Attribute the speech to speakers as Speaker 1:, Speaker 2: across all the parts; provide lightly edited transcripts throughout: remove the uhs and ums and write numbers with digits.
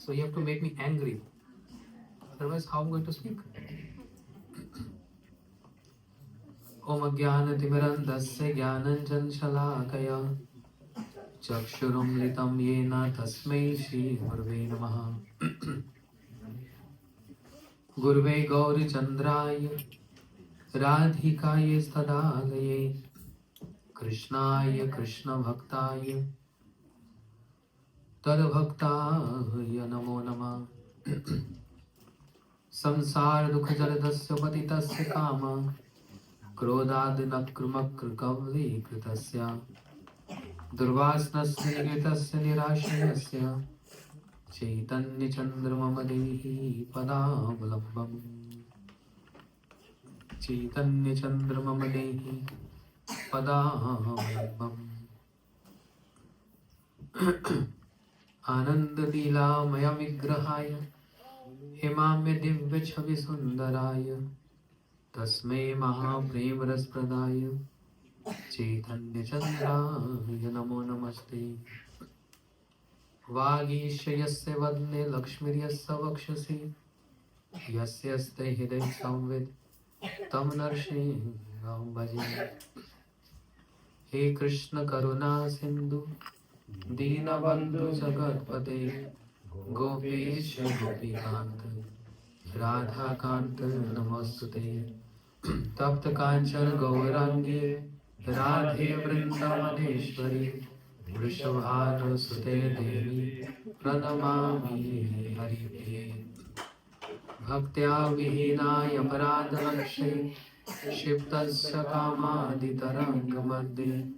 Speaker 1: So you have to make me angry. Otherwise, how I'm going to speak? Om Ajnanatimirandasya Jnananjan Shalakaya Chakshurumlitam Yena Tasmai Shri Gurve Namaha. Gurve Gauri Chandraya Radhikaye Stadalaye Krishnaya Krishna Bhaktaya Tad Bhaktaya Namo Namah. Samsara Dukha Jaladasya Patitasya Kama Krodad Nakrumakr Kavli Kritasya Durvasnasya Nigitasya Nirashayasya Chaitanya Chandramamadehi Padavlambam. Chaitanya Chandramamadehi Padavlambam. Anandadila Maya Vigrahaya Himamya Divya Chavi Sundaraya Tasmai Mahaprem Raspradaya Chaitanya Chandraya Namo Namaste. Vagishayasya Vadne Lakshmiryasya Vakshasi Yasyaste Hiday Samvid Tam Narshingam Bhaje. He Krishna Karuna Sindhu Deenabandhu Jagatpate Gopesha Gopikanta Radha Kanta Namostute. Tapta Kanchana Gaurangi Radhe Vrindavaneshwari Vrishabhanu Sute Devi Pranamami Haripriye. Bhaktya Vihinaya Paradalakshe Shiptasya Kamadhitaranga Madhye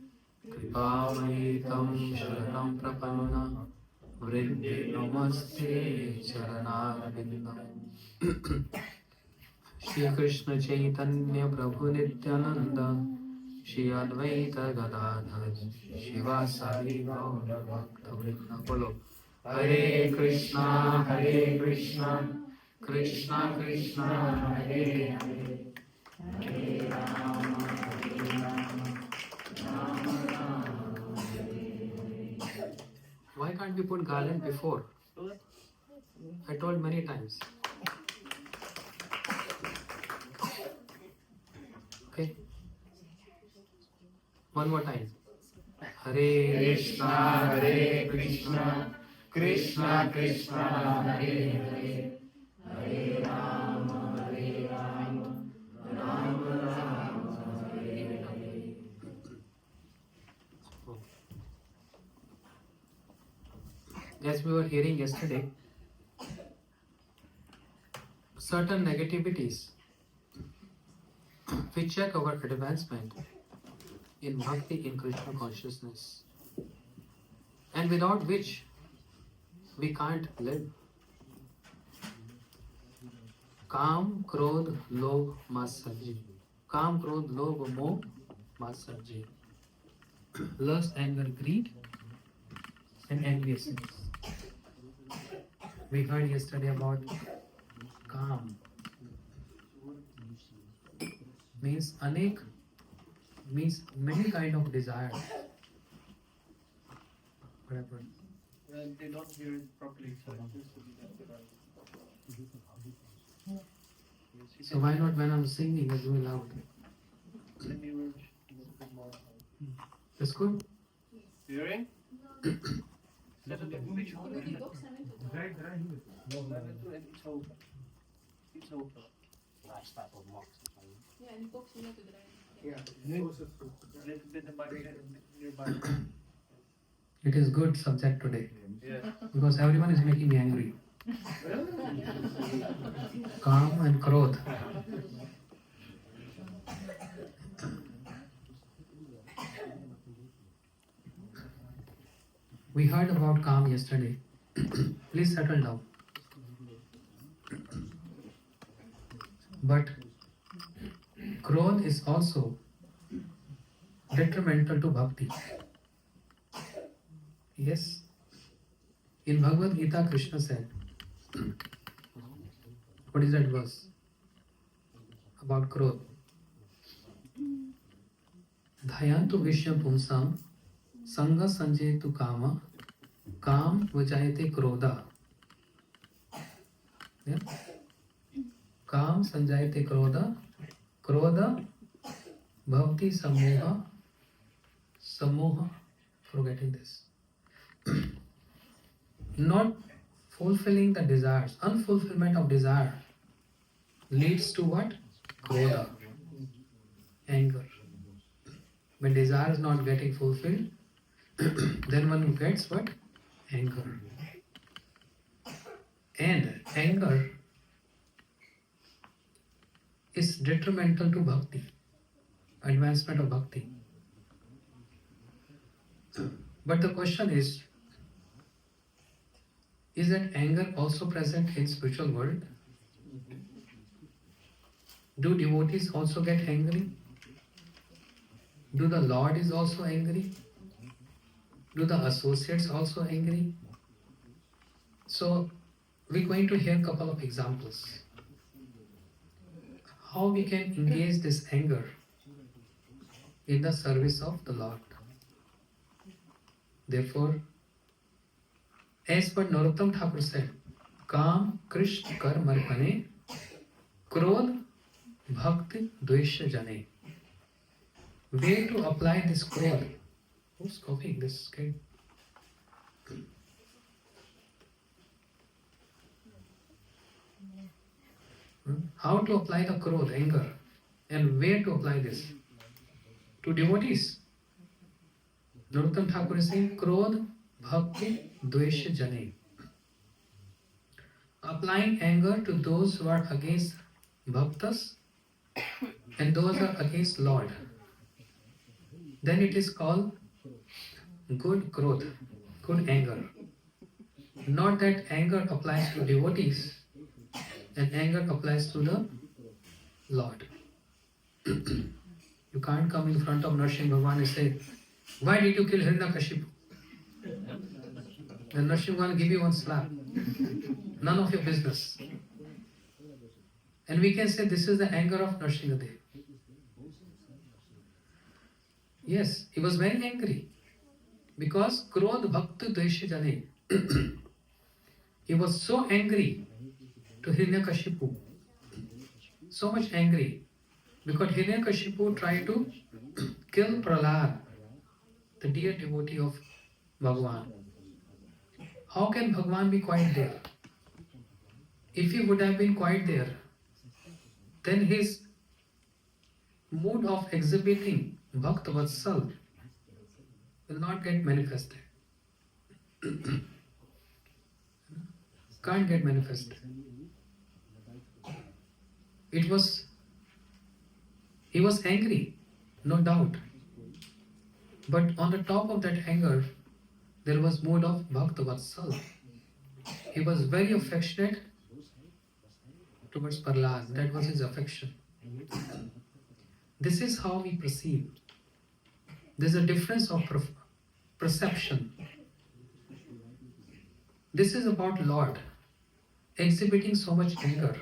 Speaker 1: Kripamai Tam Sharanam Prapanna Vrinde Namaste Charanarvindam. Shri Krishna Chaitanya Prabhu Nityananda Shri Advaita Gadadhar Shivasari Gaura Bhakta Vrinda. Bolo Hare Krishna Hare Krishna Krishna Krishna Hare Hare Hare Rama Hare Rama Rama Rama Hare Hare. Why can't we put garland before? I told many times. Okay. One more time. Hare Krishna, Hare Krishna, Krishna Krishna, Hare Hare, Hare Rama, Hare Rama, Rama Rama, Hare Hare. As we were hearing yesterday, certain negativities which check our advancement in bhakti, in Krishna consciousness, and without which we can't live. Kam, Krodh, Lobh, Matsarji. Kam, Krodh, Lobh, Moh, Matsarji. Lust, anger, greed, and enviousness. We heard yesterday about Kam. Means anek, means many kind of desires. Whatever.
Speaker 2: They don't hear it properly, so it has to be done.
Speaker 1: So why not when I'm singing, I do it loud?
Speaker 2: Then you will a bit more.
Speaker 1: That's good.
Speaker 2: Hearing? It's over. Yeah, a little bit nearby.
Speaker 1: It is good subject today.
Speaker 2: Yeah.
Speaker 1: Because everyone is making me angry. Kam and Krodh. We heard about Kam yesterday. Please settle down. But Krodh is also detrimental to bhakti. Yes. In Bhagavad Gita, Krishna said, what is that verse? About Krodh. Dhayantu Vishyam Pumsam Sangha Sanjetu Kama Kam Vajayate Krodha Yeah? Kam sanjayate krodha, krodha bhavati samoha, samoha, forgetting this. Not fulfilling the desires, unfulfillment of desire leads to what? Krodha, anger. When desire is not getting fulfilled, then one gets what? Anger. And anger is detrimental to bhakti, advancement of bhakti. But the question is that anger also present in spiritual world? Do devotees also get angry? Do the Lord is also angry? Do the associates also angry? So we're going to hear a couple of examples. How we can engage this anger in the service of the Lord. Therefore, as what Narottam Thakur said, Kam Krishna Kar Marpane Krodh Bhakti Dvesha Jane. Where to apply this krodh? Who's coughing this kid? How to apply the krodh, anger, and where to apply this? To devotees. Narottam Thakur is saying krodh bhakti dvesha jane. Applying anger to those who are against bhaktas and those who are against Lord. Then it is called good krodh, good anger. Not that anger applies to devotees and anger applies to the Lord. You can't come in front of Nrsimha Bhagwan and say, why did you kill Hiranyakashipu? Then Nrsimha Bhagwan will give you one slap. None of your business. And we can say this is the anger of Nrsimhadev. Yes, he was very angry. Because Krodh Bhakti Dvesha Jane. He was so angry to Hiranyakashipu. So much angry. Because Hiranyakashipu tried to kill Prahlad, the dear devotee of Bhagavan. How can Bhagavan be quite there? If he would have been quite there, then his mood of exhibiting Bhakta Vatsal will not get manifested. Can't get manifested. He was angry, no doubt. But on the top of that anger, there was mood of Bhakta Vatsal. He was very affectionate towards Prahlad. That was his affection. This is how we perceive. There's a difference of perception. This is about Lord exhibiting so much anger.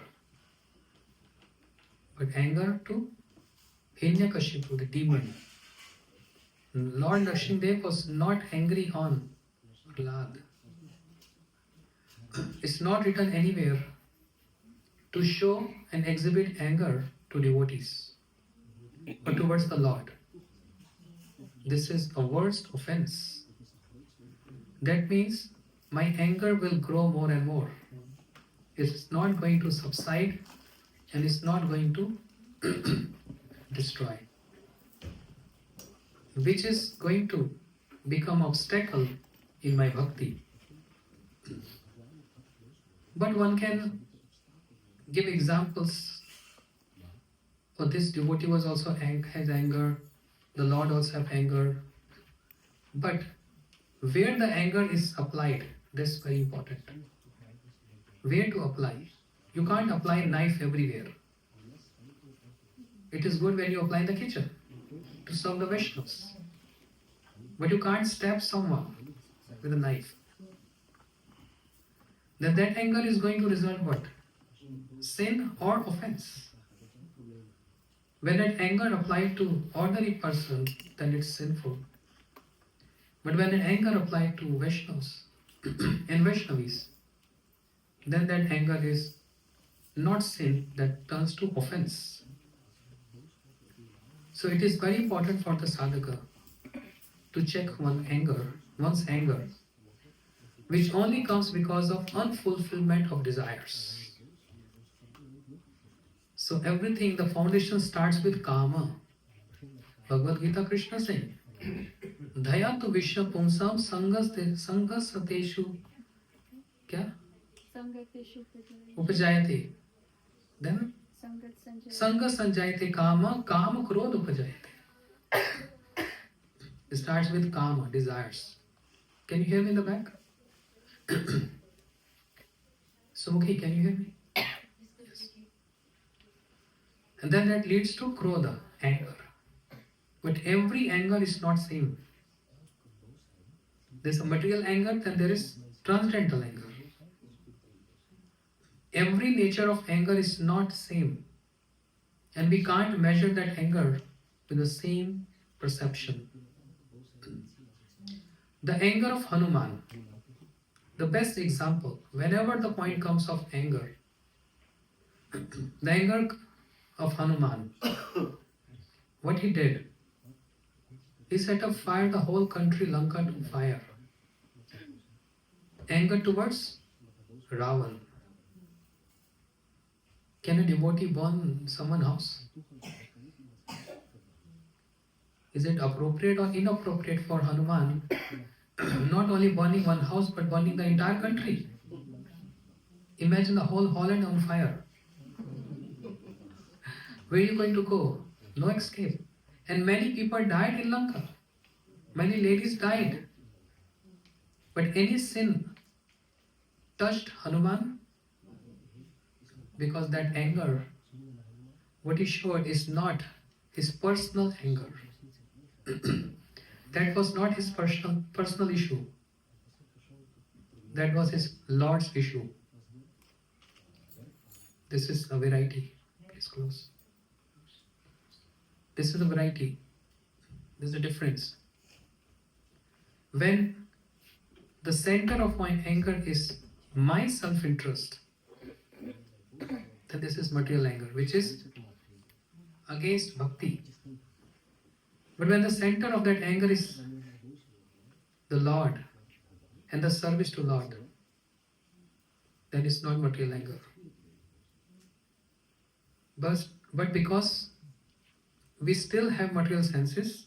Speaker 1: But anger to Hiranyakashipu, the demon. Lord Nrsimhadev was not angry on Prahlad. It's not written anywhere to show and exhibit anger to devotees or towards the Lord. This is a worst offense. That means my anger will grow more and more. It's not going to subside and it's not going to destroy. Which is going to become obstacle in my bhakti. But one can give examples. For this devotee was also has anger. The Lord also have anger. But where the anger is applied, that's very important. Where to apply? You can't apply a knife everywhere. It is good when you apply in the kitchen to serve the Vaishnavas. But you can't stab someone with a knife. Then that anger is going to result what? Sin or offense. When that anger applied to ordinary person, then it's sinful. But when an anger applied to Vaishnavas and Vaishnavis, then that anger is not sin, that turns to offense. So it is very important for the sadhaka to check one's anger, which only comes because of unfulfillment of desires. So everything, the foundation starts with kama. Bhagavad Gita Krishna saying, Dhaya tu vishya pumsam sangasateshu kya? Upajayate. Then Sanga sanjayate kama, kama krodh upajayate. It starts with kama, desires. Can you hear me in the back? Sumukhi, can you hear me? Yes. And then that leads to krodha, anger. But every anger is not same. There's a material anger, then there is transcendental anger. Every nature of anger is not same. And we can't measure that anger with the same perception. The anger of Hanuman, the best example, whenever the point comes of anger, the anger of Hanuman, what he did, he set up fire the whole country Lanka to fire. Anger towards Ravan. Can a devotee burn someone's house? Is it appropriate or inappropriate for Hanuman not only burning one house but burning the entire country? Imagine the whole Holland on fire. Where are you going to go? No escape. And many people died in Lanka. Many ladies died. But any sin touched Hanuman? Because that anger, what he showed is not his personal anger. That was not his personal issue. That was his Lord's issue. This is a variety. Please close. This is a variety. There's a difference. When the center of my anger is my self-interest, then this is material anger, which is against bhakti. But when the center of that anger is the Lord and the service to Lord, then it's not material anger. But because we still have material senses,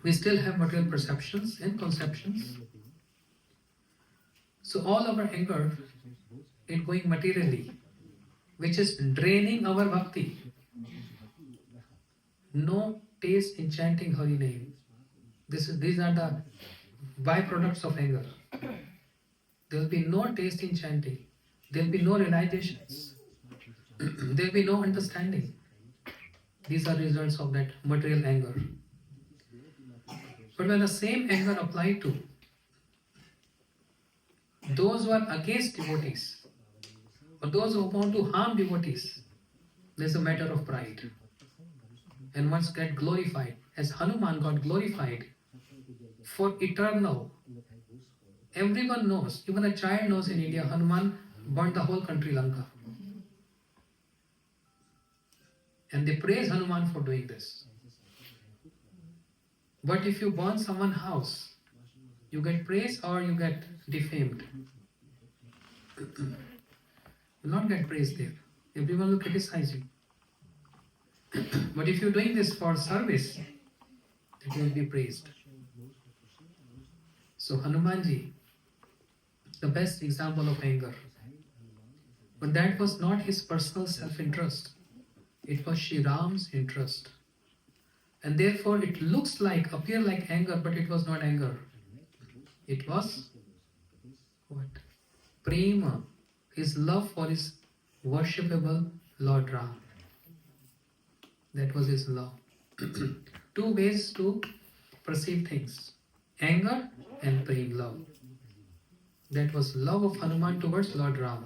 Speaker 1: we still have material perceptions and conceptions, so all our anger is going materially, which is draining our bhakti. No taste in chanting Hari name. These are the byproducts of anger. There will be no taste in chanting. There will be no realizations. There will be no understanding. These are results of that material anger. But when the same anger applied to those who are against devotees, or those who want to harm devotees, there's a matter of pride. And once get glorified, as Hanuman got glorified for eternal. Everyone knows, even a child knows in India, Hanuman burnt the whole country Lanka. And they praise Hanuman for doing this. But if you burn someone's house, you get praise or you get defamed. You will not get praise there. Everyone will criticize you. But if you're doing this for service, it will be praised. So Hanumanji, the best example of anger. But that was not his personal self-interest. It was Shri Ram's interest. And therefore it appear like anger, but it was not anger. It was what? Prema, his love for his worshipable Lord Ram. That was his love. Two ways to perceive things. Anger and prema, love. That was love of Hanuman towards Lord Ram.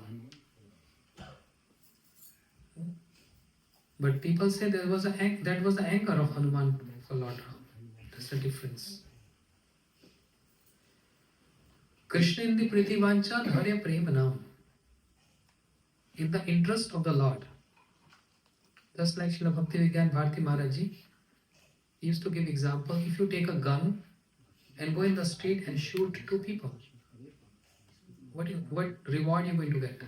Speaker 1: But people say that was the anger of Hanuman for Lord Ram. That's the difference. Krishna indi priti vancha dharya prema nam. in the interest of the Lord. Just like Srila Bhakti Vigyan Bharati Maharaj Ji used to give example, if you take a gun and go in the street and shoot two people, what reward you going to get?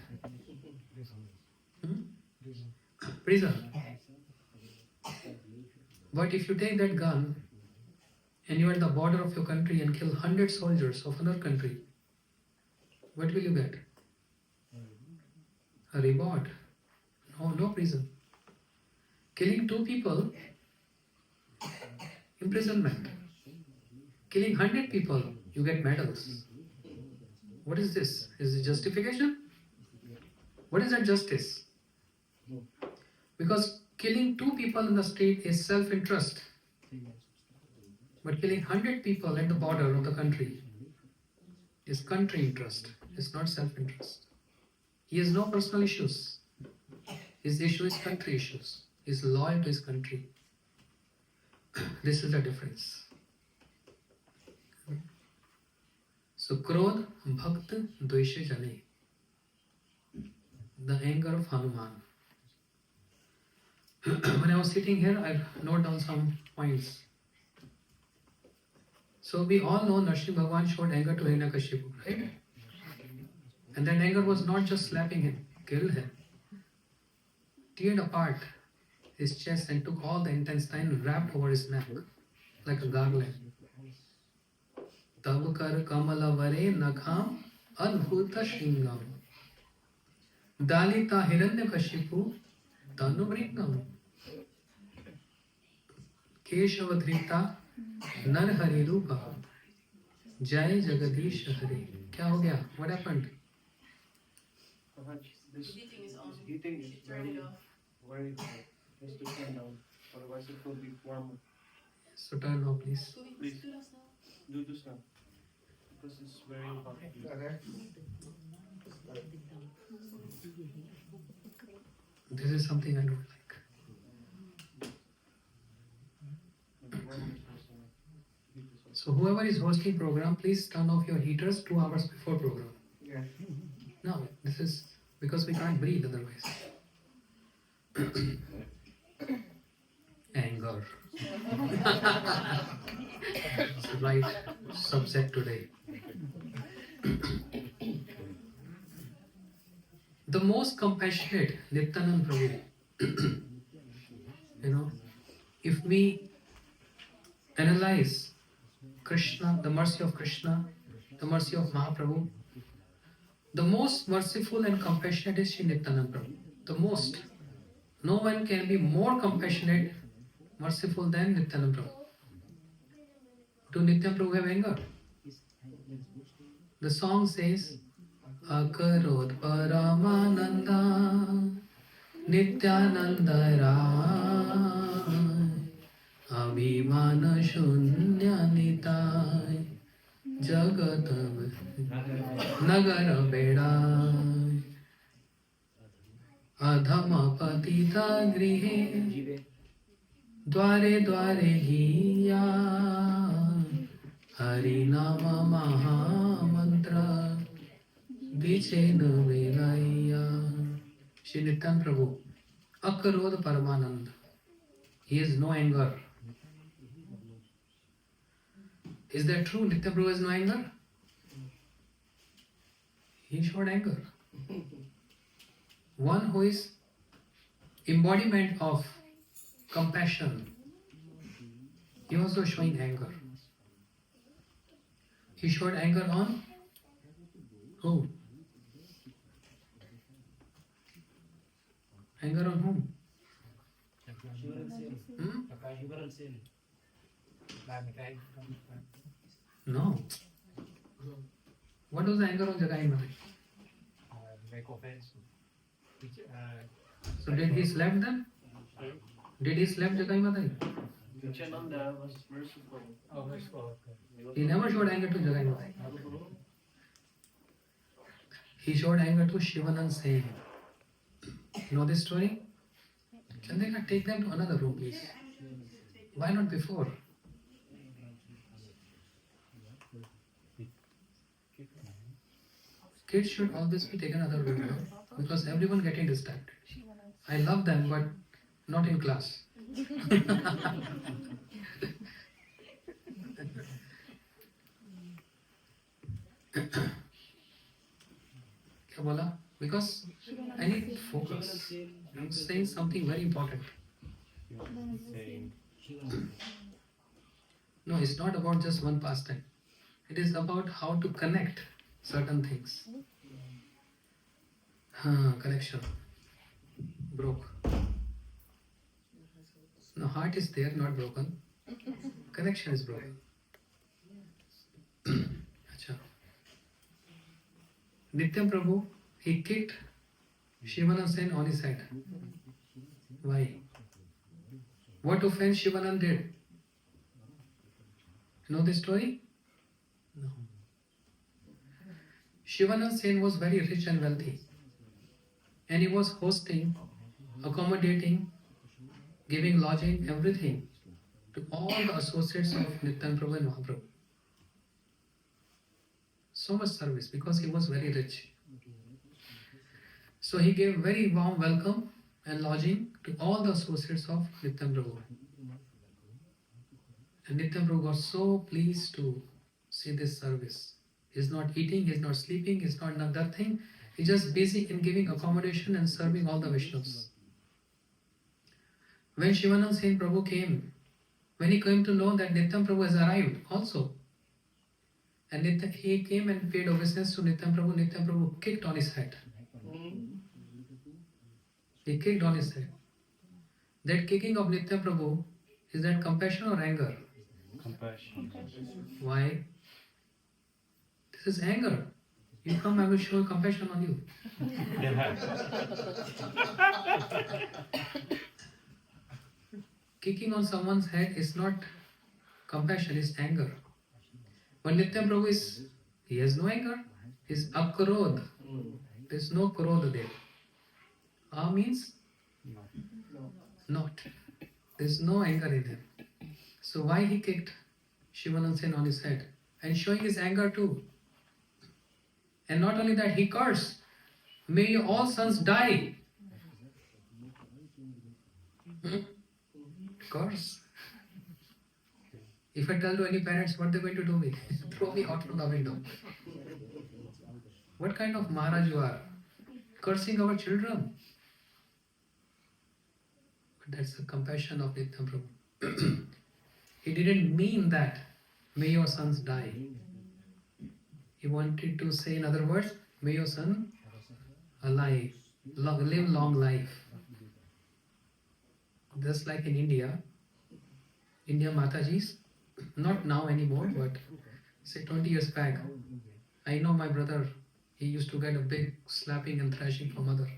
Speaker 1: Prison. But if you take that gun and you are at the border of your country and kill 100 soldiers of another country, what will you get? A reward. No prison. Killing two people, imprisonment. Killing 100 people, you get medals. What is this? Is it justification? What is that justice? Because killing two people in the street is self-interest. But killing 100 people at the border of the country is country interest. It's not self-interest. He has no personal issues. His issue is country issues. He's loyal to his country. This is the difference. So, Krodh, Bhakt, Dvesha Jane. The anger of Hanuman. When I was sitting here, I noted down some points. So, we all know Nrsimha Bhagwan showed anger to Hiranyakashipu, right? And that anger was not just slapping him, killed him. Teared apart his chest and took all the intestine wrapped over his neck like a garland. Tab kar kamala vare nakham adbhuta shringam. Dalita Hiranyakashipu tanuvritnam. Keshavadhrita narhari rupa. Jai Jagadish Hare. Kya ho gaya? What happened?
Speaker 2: This heating is very hot. Just to turn down. Otherwise it will be warmer.
Speaker 1: So turn off, please.
Speaker 2: Please do this now. Because it's very hot.
Speaker 1: This is something I don't like. So whoever is hosting program, please turn off your heaters 2 hours before program.
Speaker 2: Yeah.
Speaker 1: No, this is because we can't breathe otherwise. Anger. It's the right subject today. The most compassionate Nityananda Prabhu. If we analyze Krishna, the mercy of Krishna, the mercy of Mahaprabhu, the most merciful and compassionate is Sri Nityananda Prabhu. The most. No one can be more compassionate, merciful than Nityananda Prabhu. Do Nityananda Prabhu have anger? The song says, Akarod Paramananda Nityananda Rai Abhimana Shunya Nitai Jagatam Nagara Bedai Adhama Patita Grihe Dware Dware Hiya Harinama Maha Mantra Vichena Velaya. Shri Nityananda Prabhu, Akarod Paramananda. He has no anger. Is that true? Nityananda Prabhu has no anger? He showed anger. One who is embodiment of compassion, he also showing anger. He showed anger on who? Anger on whom? No. What was the anger on Jagai Matai? So did he slap them? Did he slap Jagai Matai?
Speaker 2: Nityananda was merciful.
Speaker 1: He never showed anger to Jagai Matai. He showed anger to Shivanand Sen. You know this story? Chandrika, take them to another room, please. Why not before? Kids should always be taken another room. because everyone getting distracted. I love them, but not in class. क्या बोला? Because I need focus. I'm saying something very important. No, it's not about just one pastime. It is about how to connect certain things. Connection broke. No, heart is there, not broken. Connection is broken. Acha. Nityananda Prabhu, he kicked Shivanand Sen on his head. Why? What offense Shivanand did? You know the story? No. Shivanand Sen was very rich and wealthy. And he was hosting, accommodating, giving lodging, everything to all the associates of Nityananda Prabhu and Mahaprabhu. So much service because he was very rich. So he gave very warm welcome and lodging to all the associates of Nityananda Prabhu. And Nityananda Prabhu got so pleased to see this service. He's not eating, he's not sleeping, he's not nothing. He's just busy in giving accommodation and serving all the Vishnus. When Shivanand Sen Prabhu came, when he came to know that Nityananda Prabhu has arrived also, and he came and paid obeisance to Nityananda Prabhu kicked on his head. He kicked on his head. That kicking of Nityananda Prabhu, is that compassion or anger?
Speaker 3: Compassion.
Speaker 1: Why? This is anger. You come, I will show compassion on you. Kicking on someone's head is not compassion, it's anger. But Nityananda Prabhu he has no anger. He's akarod. There's no krodha there. Means not. There's no anger in him. So why he kicked Shivanand Sen on his head? And showing his anger too. And not only that, he cursed. May your all sons die. Curse. If I tell to any parents, what they're going to do me? Throw me out from the window. What kind of Maharaj you are? Cursing our children. But that's the compassion of Nityananda Prabhu. He didn't mean that, may your sons die. He wanted to say, in other words, may your son alive, live long life. Just like in India Matajis, not now anymore, but say 20 years back, I know my brother, he used to get a big slapping and thrashing from mother.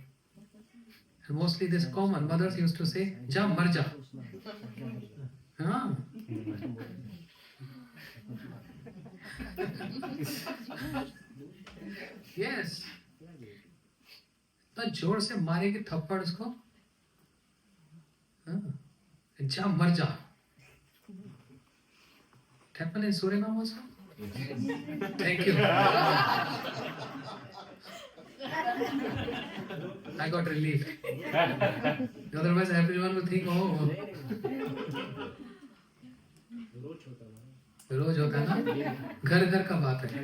Speaker 1: And mostly this common, mothers used to say, Ja marja. Yes. तो जोर से मारेगी थप्पड़ उसको, जा मर जा. It happened in Suriname also? Thank you. I got relief. Otherwise everyone would think, oh, रोज होता है ना, घर घर का बात है.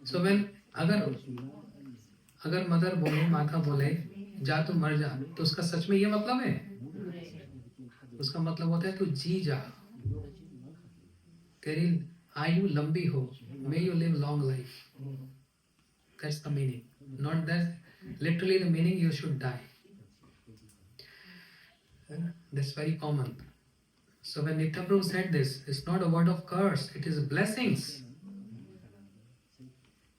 Speaker 1: So when अगर मदर बोले, माता बोले, जा तू मर जा, तो उसका सच में ये मतलब है? उसका मतलब होता है तू जी जा, तेरी आयु लंबी हो, may you live long life. That's the meaning. Not that literally the meaning you should die. That's very common. So when Nityananda Prabhu said this, it's not a word of curse, it is blessings.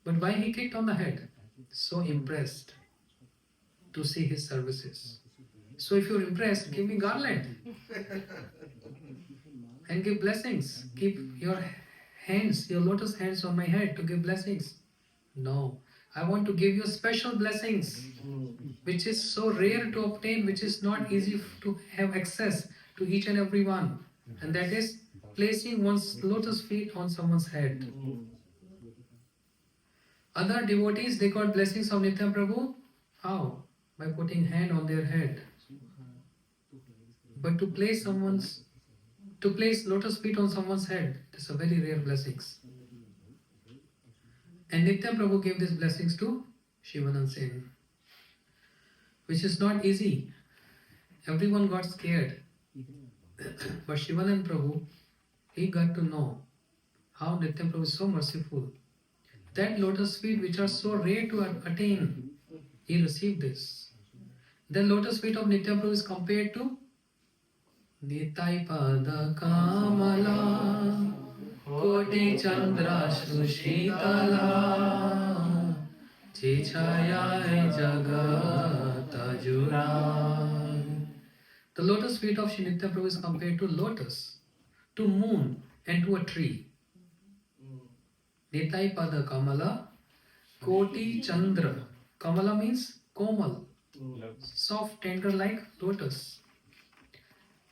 Speaker 1: But why he kicked on the head? So impressed to see his services. So if you're impressed, give me garland and give blessings. Keep your hands, your lotus hands on my head to give blessings. No, I want to give you special blessings, which is so rare to obtain, which is not easy to have access to each and every one. And that is placing one's lotus feet on someone's head. Other devotees, they got blessings of Nityananda Prabhu. How? By putting hand on their head. But to place lotus feet on someone's head, that's a very rare blessings. And Nityananda Prabhu gave these blessings to Shivanand Sen, which is not easy. Everyone got scared. But Shivanand Prabhu, he got to know how Nityananda Prabhu is so merciful. That lotus feet which are so rare to attain, he received this. The lotus feet of Nityananda Prabhu is compared to Nitai Pada Kamala Koti Chandra Sushitala Chichaya Jagata Jura. The lotus feet of Shri Nityananda Prabhu is compared to lotus, to moon, and to a tree. Nitai Pada Kamala Koti Chandra. Kamala means komal, soft, tender like lotus.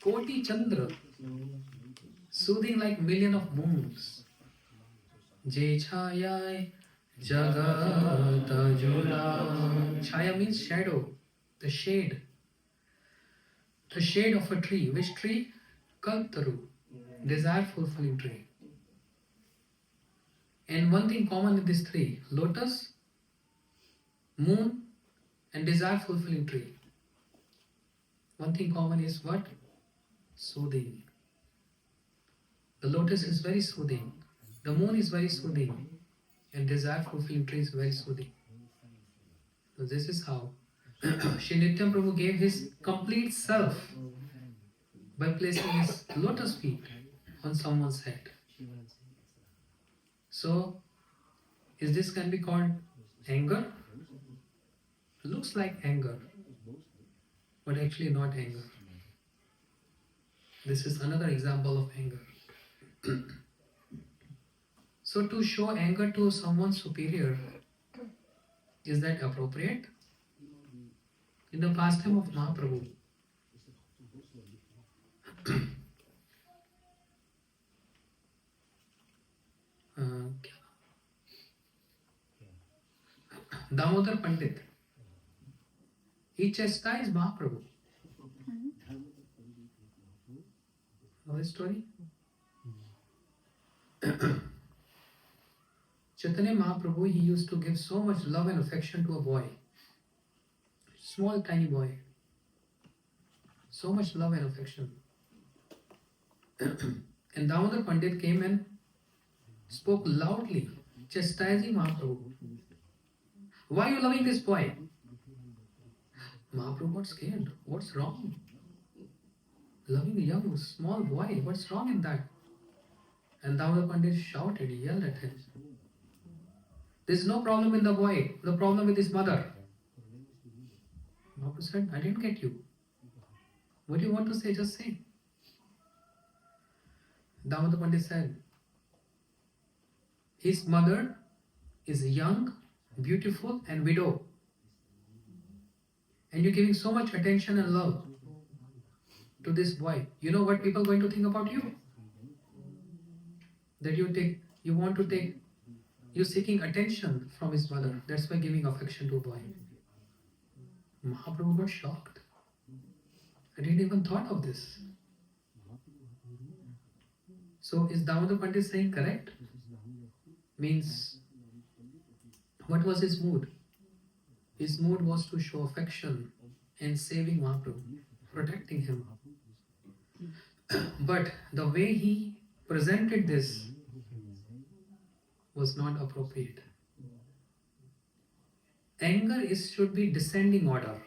Speaker 1: Koti Chandra, soothing like million of moons. Jai Chayai Jagata Jura. Chaya means shadow, the shade. The shade of a tree. Which tree? Kaltaru, desire fulfilling tree. And one thing common in these three: lotus, moon, and desire fulfilling tree. One thing common is what? Soothing. The lotus is very soothing. The moon is very soothing. And desire fulfilling tree is very soothing. So this is how Shri Nityananda Prabhu gave his complete self by placing his lotus feet on someone's head. So, is this can be called anger? Looks like anger, but actually not anger. This is another example of anger. So, to show anger to someone superior, is that appropriate? In the pastime of Mahaprabhu, Damodar Pandit, he chastised Mahaprabhu. Know this story? Chaitanya Mahaprabhu, he used to give so much love and affection to a boy, small tiny boy. So much love and affection. And Damodar Pandit came and spoke loudly, chastising Mahaprabhu. Why are you loving this boy? Mahaprabhu got scared. What's wrong? Loving a young, small boy, what's wrong in that? And Damodar Pandit shouted, yelled at him. There's no problem in the boy, the problem with his mother. Mahaprabhu said, I didn't get you. What do you want to say? Just say. Damodar Pandit said, his mother is young, beautiful, and widow. And you're giving so much attention and love to this boy. You know what people are going to think about you? That you're seeking attention from his mother. That's why giving affection to a boy. Mahaprabhu got shocked. I didn't even thought of this. So is Damodar Pandit saying correct? Means, what was his mood? His mood was to show affection and saving Mahaprabhu, protecting him. But the way he presented this was not appropriate. Anger should be descending order,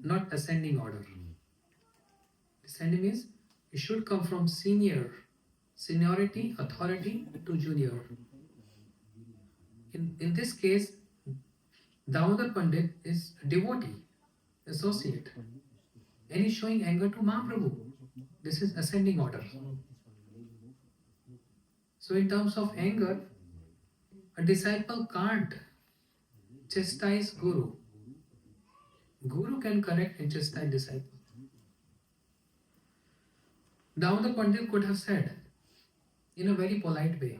Speaker 1: not ascending order. Descending means it should come from seniority, authority to junior. In this case, Damodar Pandit is devotee, associate, and he's showing anger to Mahaprabhu. This is ascending order. So in terms of anger, a disciple can't chastise Guru. Guru can correct and chastise disciple. Damodar Pandit could have said in a very polite way,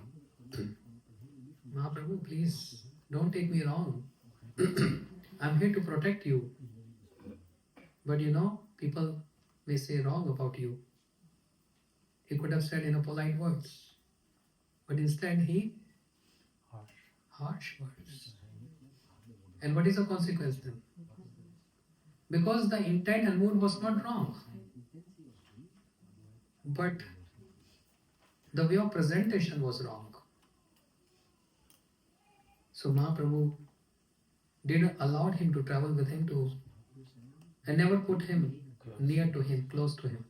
Speaker 1: Mahaprabhu, please don't take me wrong. I'm here to protect you. But people may say wrong about you. He could have said in a polite words. But instead he harsh words. And what is the consequence then? Because the intent and mood was not wrong. But the way of presentation was wrong. So Mahaprabhu didn't allow him to travel with him and never put him near to him, close to him.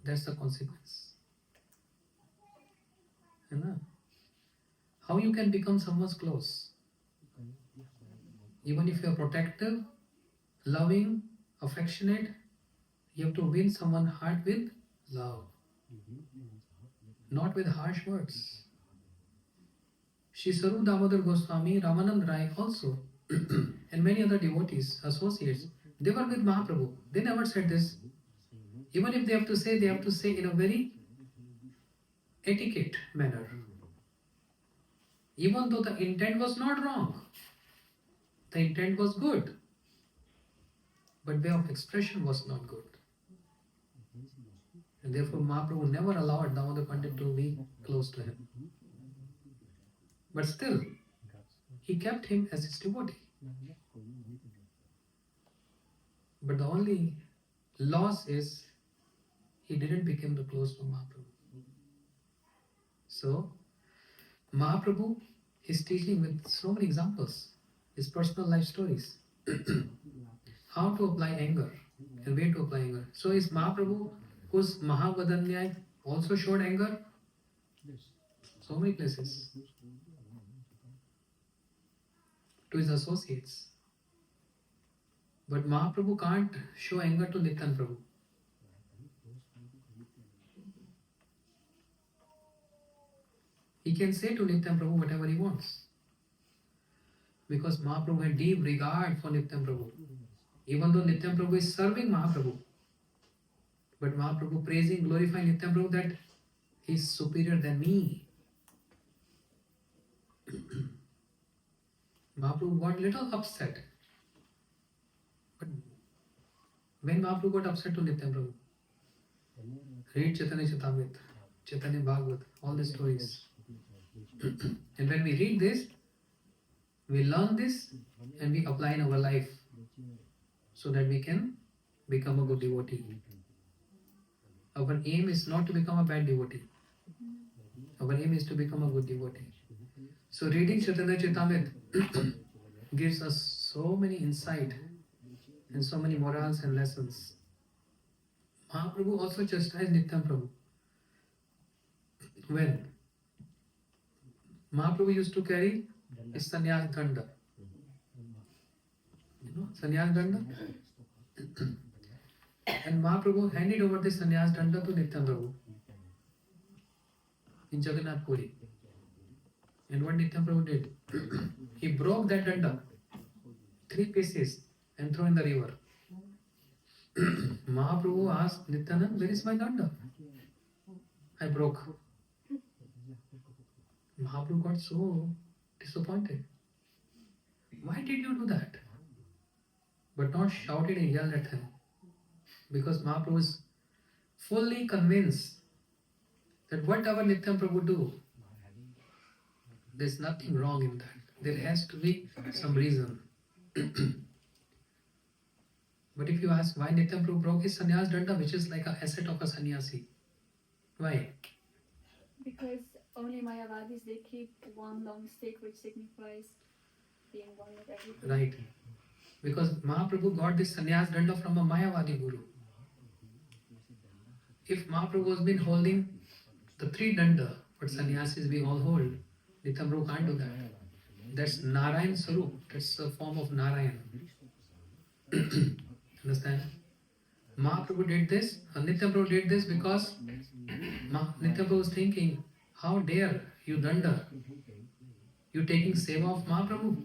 Speaker 1: That's the consequence. How you can become someone's close? Even if you are protective, loving, affectionate, you have to win someone's heart with love, not with harsh words. Shri Sarup Damodar Goswami, Ramanand Rai also, and many other devotees, associates, they were with Mahaprabhu. They never said this. Even if they have to say in a very etiquette manner. Even though the intent was not wrong, the intent was good, but way of expression was not good. And therefore Mahaprabhu never allowed Damodar Pandit to be close to him. But still, he kept him as his devotee. But the only loss is he didn't become the close to Mahaprabhu. So, Mahaprabhu, his teaching with so many examples, his personal life stories, how to apply anger and where to apply anger. So is Mahaprabhu, whose Mahavadanyaya also showed anger? So many places. To his associates. But Mahaprabhu can't show anger to Nityananda Prabhu. He can say to Nityananda Prabhu whatever he wants. Because Mahaprabhu had deep regard for Nityananda Prabhu. Even though Nityananda Prabhu is serving Mahaprabhu. But Mahaprabhu praising, glorifying Nityananda Prabhu that he is superior than me. Mahaprabhu got little upset. But when Mahaprabhu got upset to Nityananda Prabhu, read Chaitanya Charitamrita, Chaitanya Bhagavat, all the stories. And when we read this, we learn this and we apply in our life so that we can become a good devotee. Our aim is not to become a bad devotee. Our aim is to become a good devotee. So reading Chaitanya Charitamrita gives us so many insight and so many morals and lessons. Mahaprabhu also chastised Nityananda Prabhu. When Mahaprabhu used to carry his sannyas danda. Sannyas danda? And Mahaprabhu handed over the sannyas danda to Nityananda Prabhu in Jagannath Puri. And what Nityananda Prabhu did? He broke that danda, 3 pieces, and threw in the river. Mahaprabhu asked Nityananda, where is my danda? I broke. Mahaprabhu got so disappointed. Why did you do that? But not shouted and yelled at him. Because Mahaprabhu is fully convinced that whatever Nityananda Prabhu do, there's nothing wrong in that. There has to be some reason. But if you ask why Nityananda Prabhu broke his sannyas danda, which is like an asset of a sannyasi, why?
Speaker 3: Because only Mayavadis, they keep one long stick which signifies being one with everything.
Speaker 1: Right. Because Mahaprabhu got this sannyas danda from a Mayavadi guru. If Mahaprabhu has been holding the 3 danda, but sannyasis we all hold, Nityananda Prabhu can't do that. That's Narayan Sarup. That's a form of Narayan. Understand? Mahaprabhu did this, Nityananda Prabhu did this because Nityananda Prabhu was thinking, how dare you danda? You taking seva of Mahaprabhu?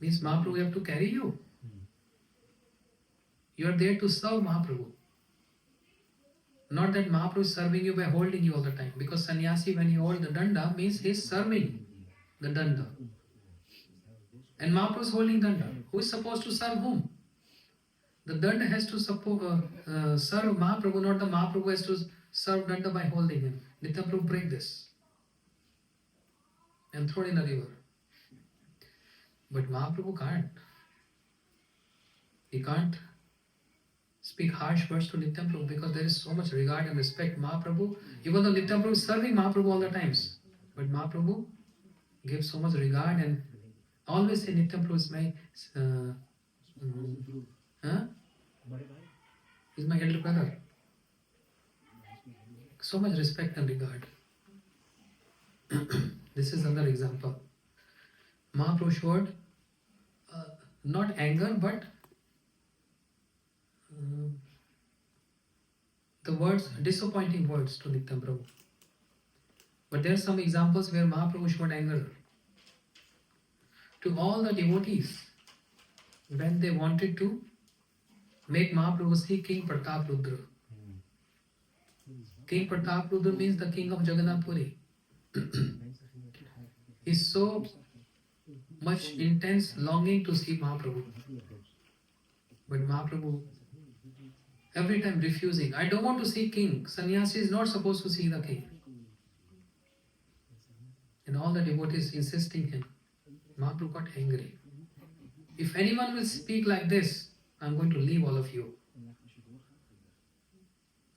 Speaker 1: Means Mahaprabhu have to carry you. You are there to serve Mahaprabhu. Not that Mahaprabhu is serving you by holding you all the time. Because sannyasi, when he holds the danda, means he is serving the danda. And Mahaprabhu is holding danda. Who is supposed to serve whom? The danda has to serve Mahaprabhu, not the Mahaprabhu has to serve danda by holding him. Nityananda Prabhu break this and throw it in a river. But Mahaprabhu can't. He can't speak harsh words to Nityananda Prabhu because there is so much regard and respect. Mahaprabhu, even though Nityananda Prabhu is serving Mahaprabhu all the times, but Mahaprabhu gives so much regard and always say Nityananda Prabhu is my he's my elder brother. So much respect and regard. This is another example. Mahaprabhu showed not anger but the words, disappointing words to Nityananda Prabhu. But there are some examples where Mahaprabhu showed anger to all the devotees when they wanted to make Mahaprabhu see King Pratap Rudra. King Pratap Rudra means the king of Jagannath Puri. He's so much intense longing to see Mahaprabhu. But Mahaprabhu every time refusing. I don't want to see king. Sannyasi is not supposed to see the king. And all the devotees insisting him. Mahaprabhu got angry. If anyone will speak like this, I'm going to leave all of you.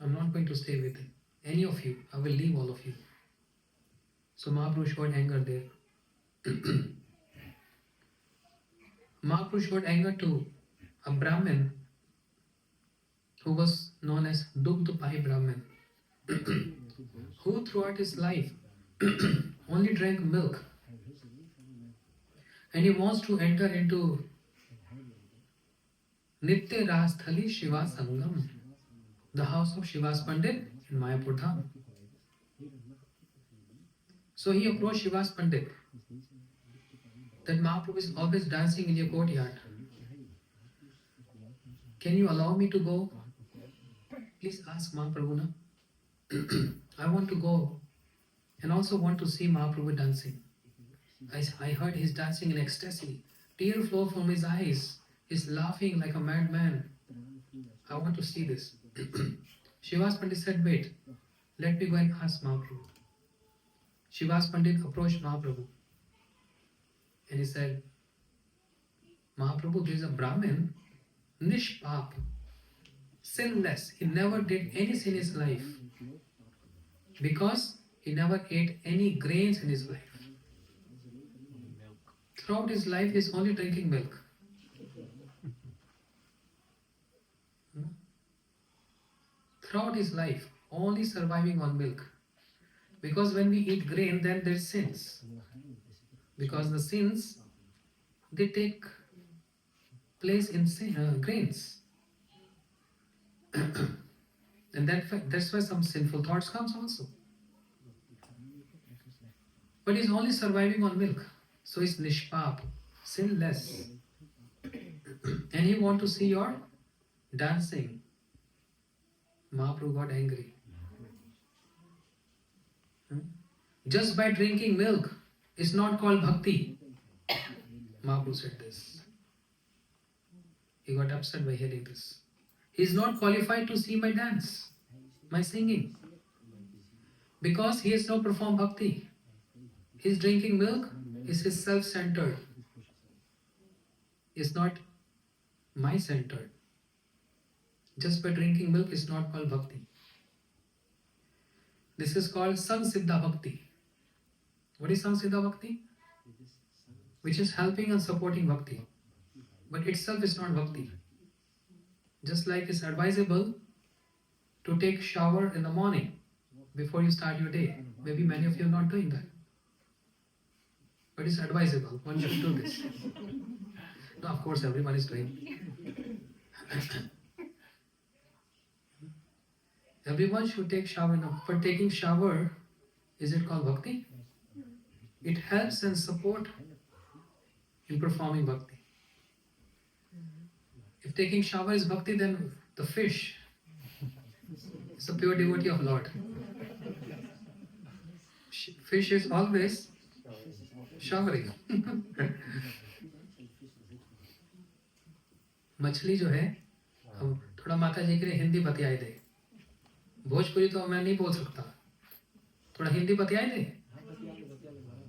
Speaker 1: I'm not going to stay with any of you. I will leave all of you. So Mahaprabhu showed anger there. Mahaprabhu showed anger to a Brahmin who was known as Dugdhapai Brahmin, who throughout his life only drank milk. And he wants to enter into Nitya Rasthali Shiva Sangam, the house of Shiva's Pandit in Mayapur Dham. So he approached Shiva's Pandit that Mahaprabhu is always dancing in your courtyard. Can you allow me to go? Please ask Mahaprabhu. Na? I want to go and also want to see Mahaprabhu dancing. I heard he's dancing in ecstasy. Tears flow from his eyes. He's laughing like a madman. I want to see this. Shiva's Pandit said, wait, let me go and ask Mahaprabhu. Shiva's Pandit approached Mahaprabhu and he said, Mahaprabhu, there is a Brahmin, Nishpap, sinless. He never did any sin in his life because he never ate any grains in his life. Throughout his life, he is only drinking milk. Throughout his life, only surviving on milk. Because when we eat grain, then there's sins. Because the sins, they take place in grains. And that's why some sinful thoughts comes also. But he's only surviving on milk. So he's nishpap, sinless. And he want to see your dancing. Mahaprabhu got angry. Just by drinking milk is not called bhakti. Mahaprabhu said this. He got upset by hearing this. He is not qualified to see my dance, my singing. Because he has not performed bhakti. His drinking milk is his self-centered. It's not my-centered. Just by drinking milk is not called bhakti. This is called Samsiddha Bhakti. What is Samsiddha Bhakti? Which is helping and supporting bhakti. But itself is not bhakti. Just like it's advisable to take shower in the morning before you start your day. Maybe many of you are not doing that. But it's advisable. One should do this. No, of course, everyone is doing. Everyone should take shower now. But taking shower, is it called bhakti? It helps and support in performing bhakti. If taking shower is bhakti, then the fish is a pure devotee of Lord. Fish is always showering. मछली जो है, हम थोड़ा माता जी के लिए हिंदी बतियाई दे. भोजपुरी तो मैं नहीं बोल सकता. थोड़ा हिंदी बतियाई दे.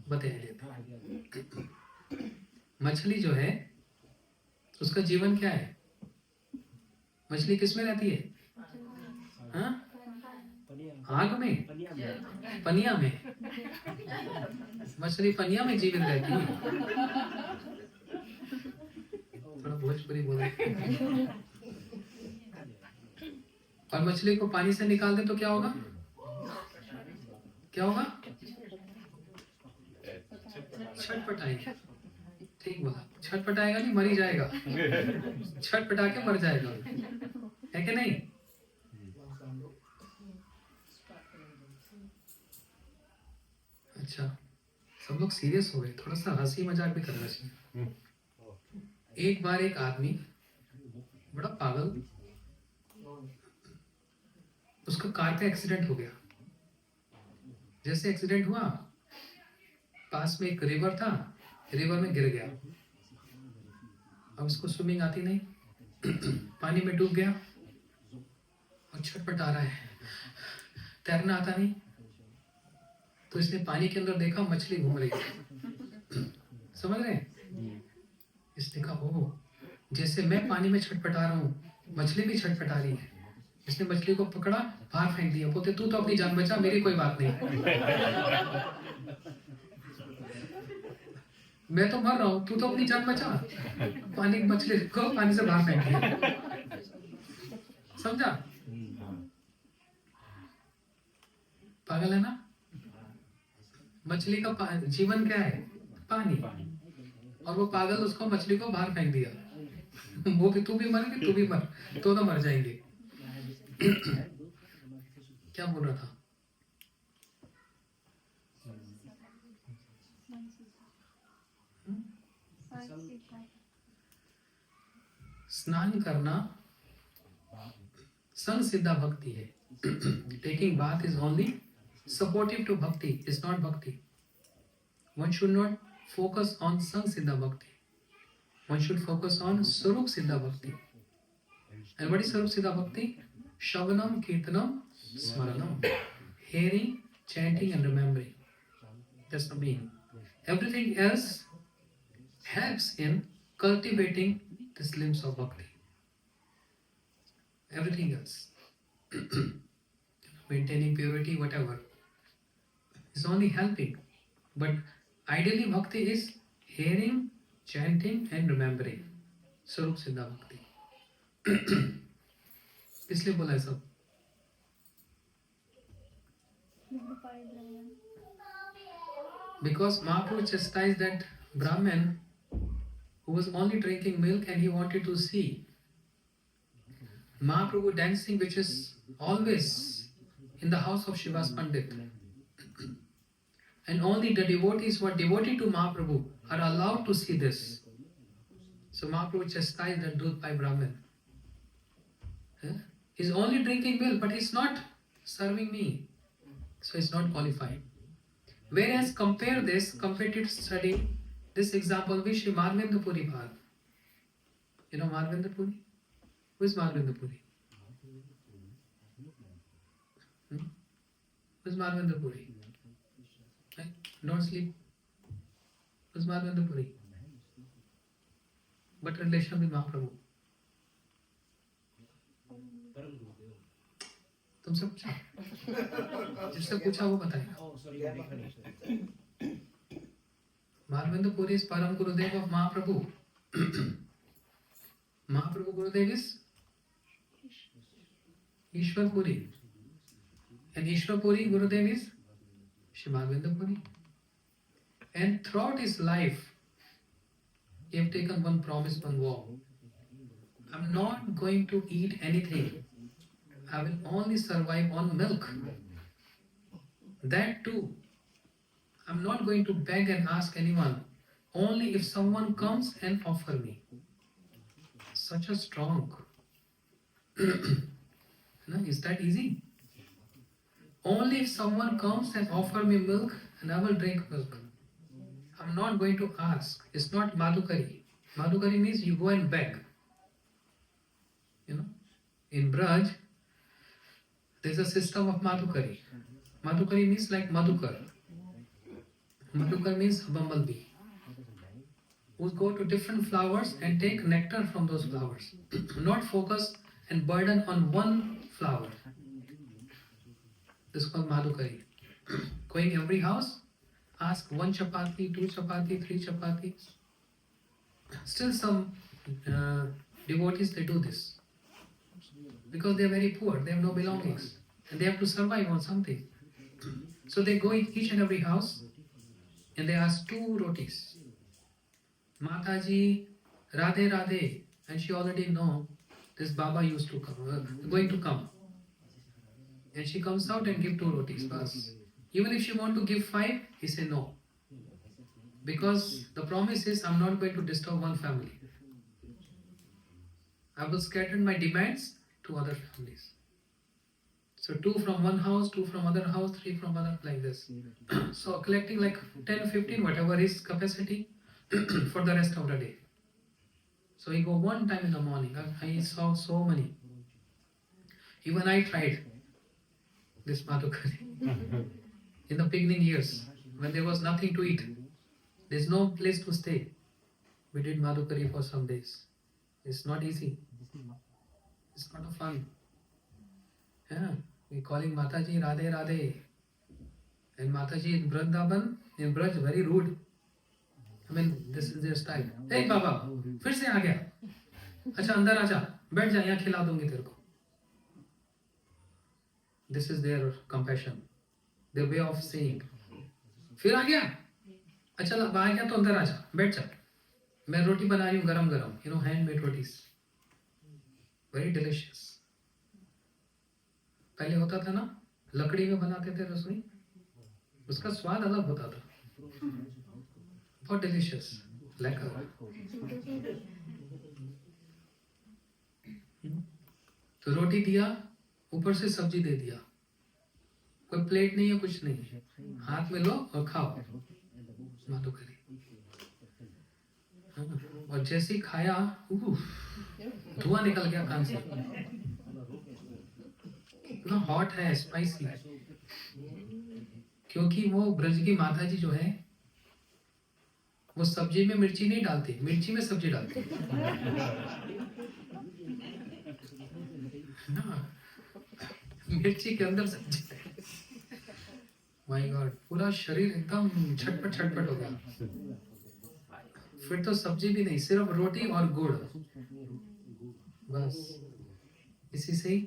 Speaker 1: बतियाई देते. मछली जो है, उसका जीवन क्या है? मछली किस में रहती है? हाँ? आग में, पनिया में. मछली पनिया में जीवित रहती है. थोड़ा भोजपुरी बोले. और मछली को पानी से निकाल दे तो क्या होगा? क्या होगा? छटपटाएगा. ठीक बोला. छटपटाएगा नहीं, मर ही जाएगा. छटपटा के मर जाएगा. है कि नहीं? अच्छा, सब लोग सीरियस हो गए. थोड़ा सा हंसी मजाक भी करना चाहिए. एक बार एक आदमी बड़ा पागल, उसका कार का एक्सीडेंट हो गया. जैसे एक्सीडेंट हुआ, पास में एक रिवर था, रिवर में गिर गया. अब उसको स्विमिंग आती नहीं, पानी में डूब गया और छटपटा रहा है. तैरना आता नहीं, तो इसने पानी के अंदर देखा मछली घूम रही है. समझ रहे हैं? इसने कहा, ओह, जैसे मैं पानी में छटपटा रहा हूँ, मछली भी छटपटा रही है. इसने मछली को पकड़ा, बाहर फेंक दिया. बोलते, तू तो अपनी जान बचा, मेरी कोई बात नहीं. मैं तो मर रहा हूँ, तू तो अपनी जान बचा. पानी, मछली को पानी से बाहर फेंक दिया. समझा? पागल है ना? मछली का जीवन क्या है? पानी. और वो पागल उसको, मछली को बाहर फेंक दिया. वो भी, तू भी मरेगी, तू भी मर, तो मर जाएंगे. क्या बोल रहा था? स्नान करना संग सिद्धा भक्ति है. Taking bath is only supportive to bhakti, is not bhakti. One should not focus on sang siddha bhakti. One should focus on Sarup Siddha Bhakti. And what is Sarup Siddha Bhakti? Shavanam, Kirtanam, Smaranam. Hearing, chanting and remembering. That's the meaning. Everything else helps in cultivating the limbs of Bhakti. Everything else. Maintaining purity, whatever, is only helping. But ideally Bhakti is hearing, chanting and remembering. Sarup Siddha Bhakti. इसलिए बोला है सब. Because Mahaprabhu chastised that Brahmin who was only drinking milk and he wanted to see Mahaprabhu dancing, which is always in the house of Shiva's Pandit. And only the devotees who are devoted to Mahaprabhu are allowed to see this. So Mahaprabhu chastised that Dudhpai Brahmin. He's only drinking milk, but he's not serving me. So he's not qualified. Whereas compare study, this example with Shri Marvendra Puri Bhag. You know Marvendra Puri? Who is Marvendra Puri? Who is Marvendra Puri? Don't sleep. Who is Marvendra Puri? What relation with Mahaprabhu? तुमसे पूछा? जिससे पूछा वो बताएगा. Marvendra Puri is Param Gurudev of Mahaprabhu. Mahaprabhu Gurudev is Ishwar Puri. And Ishwar Puri Gurudev is Shri Marvendra Puri. And throughout his life, he have taken one promise, one vow. I'm not going to eat anything. I will only survive on milk. That too, I'm not going to beg and ask anyone. Only if someone comes and offer me. Such a strong. No, is that easy? Only if someone comes and offer me milk, and I will drink milk. I'm not going to ask. It's not madhukari. Madhukari means you go and beg. You know, in Braj, there's a system of madhukari. Madhukari means like madhukar. Madhukar means bumblebee, who go to different flowers and take nectar from those flowers. Not focus and burden on one flower. This is called madhukari. Going every house, ask 1 chapati, 2 chapati, 3 chapati. Still some devotees, they do this. Because they are very poor, they have no belongings. And they have to survive on something. So they go in each and every house and they ask 2 rotis. Mataji, Radhe Radhe. And she already know this Baba used to come, going to come. And she comes out and give 2 rotis. Bas. Even if she want to give 5, he say no. Because the promise is, I'm not going to disturb one family. I will scatter my demands to other families. So 2 from one house, 2 from other house, 3 from other, like this. So collecting like 10, 15, whatever his capacity for the rest of the day. So he go one time in the morning. I saw so many. Even I tried this madhukari. In the beginning years, when there was nothing to eat, there's no place to stay. We did madhukari for some days. It's not easy. It's not a fun. Yeah, we calling Mataji Radhe Radhe. And Mataji in Vrindavan, in Braj, very rude. I mean, this is their style. Hey Baba, फिर से आ गया. अच्छा अंदर आजा, बैठ जा, यहाँ खिला दूंगी तेरे को. This is their compassion, their way of saying. फिर आ गया. अच्छा आ गया तो अंदर आजा, बैठ जा. मैं रोटी बना रही हूँ गरम गरम. You know, handmade rotis. Very delicious. पहले होता था ना, लकड़ी में बनाते थे रसोई. उसका स्वाद अलग होता था. बहुत delicious. Lekker. तो रोटी दिया, ऊपर से सब्जी दे दिया. कोई प्लेट नहीं है, कुछ नहीं है. हाथ में लो और खाओ. माधुकरी. और जैसे ही खाया, धुआं निकल गया कान से. इतना हॉट है, स्पाइसी. क्योंकि वो ब्रज की माता जी जो है, वो सब्जी में मिर्ची नहीं डालती, मिर्ची में सब्जी डालती. मिर्ची के अंदर सब्जी. माय गॉड, पूरा शरीर एकदम छटपट छटपट हो गया. फिर तो सब्जी भी नहीं, सिर्फ रोटी और गुड़. बस इसी से ही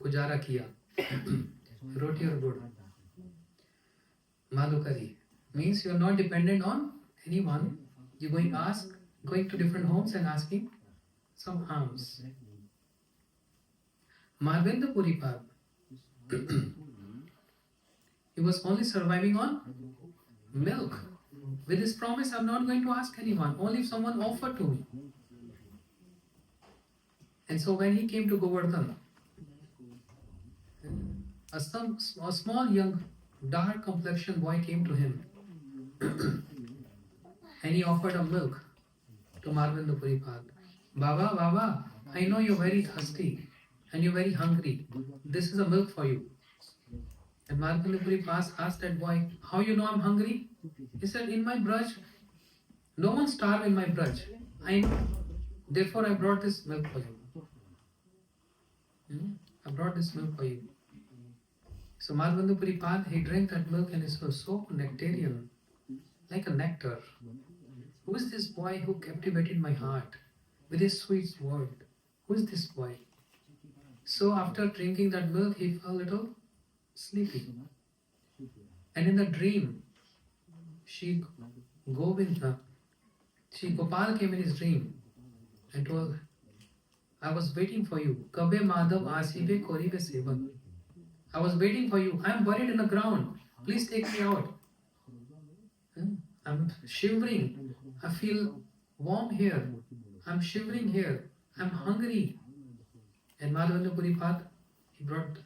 Speaker 1: गुजारा किया. रोटी और गुड़. Madhukari means you are not dependent on anyone. You going to different homes and asking some alms. Marvendra Puripad, he was only surviving on milk. With his promise, I'm not going to ask anyone, only if someone offered to me. And so when he came to Govardhan, a small young dark complexioned boy came to him and he offered a milk to Marvendra Puripad. Baba, Baba, I know you're very thirsty and you're very hungry. This is a milk for you. And Marvendra Puripad asked that boy, how you know I'm hungry? He said, in my Braj, no one starved in my Braj. I know. Therefore I brought this milk for you. I brought this milk for you. So Marvendra Puripad, he drank that milk and it was so nectarian, like a nectar. Who is this boy who captivated my heart with his sweet word? Who is this boy? So after drinking that milk, he felt a little sleepy. And in the dream, Gopal came in his dream and told, I was waiting for you. Kabe Madhav Asibe Koribe Sevan. I was waiting for you. I am buried in the ground. Please take me out. I'm shivering. I feel warm here. I'm shivering here. I'm hungry. And Madhavendra Puripad, he brought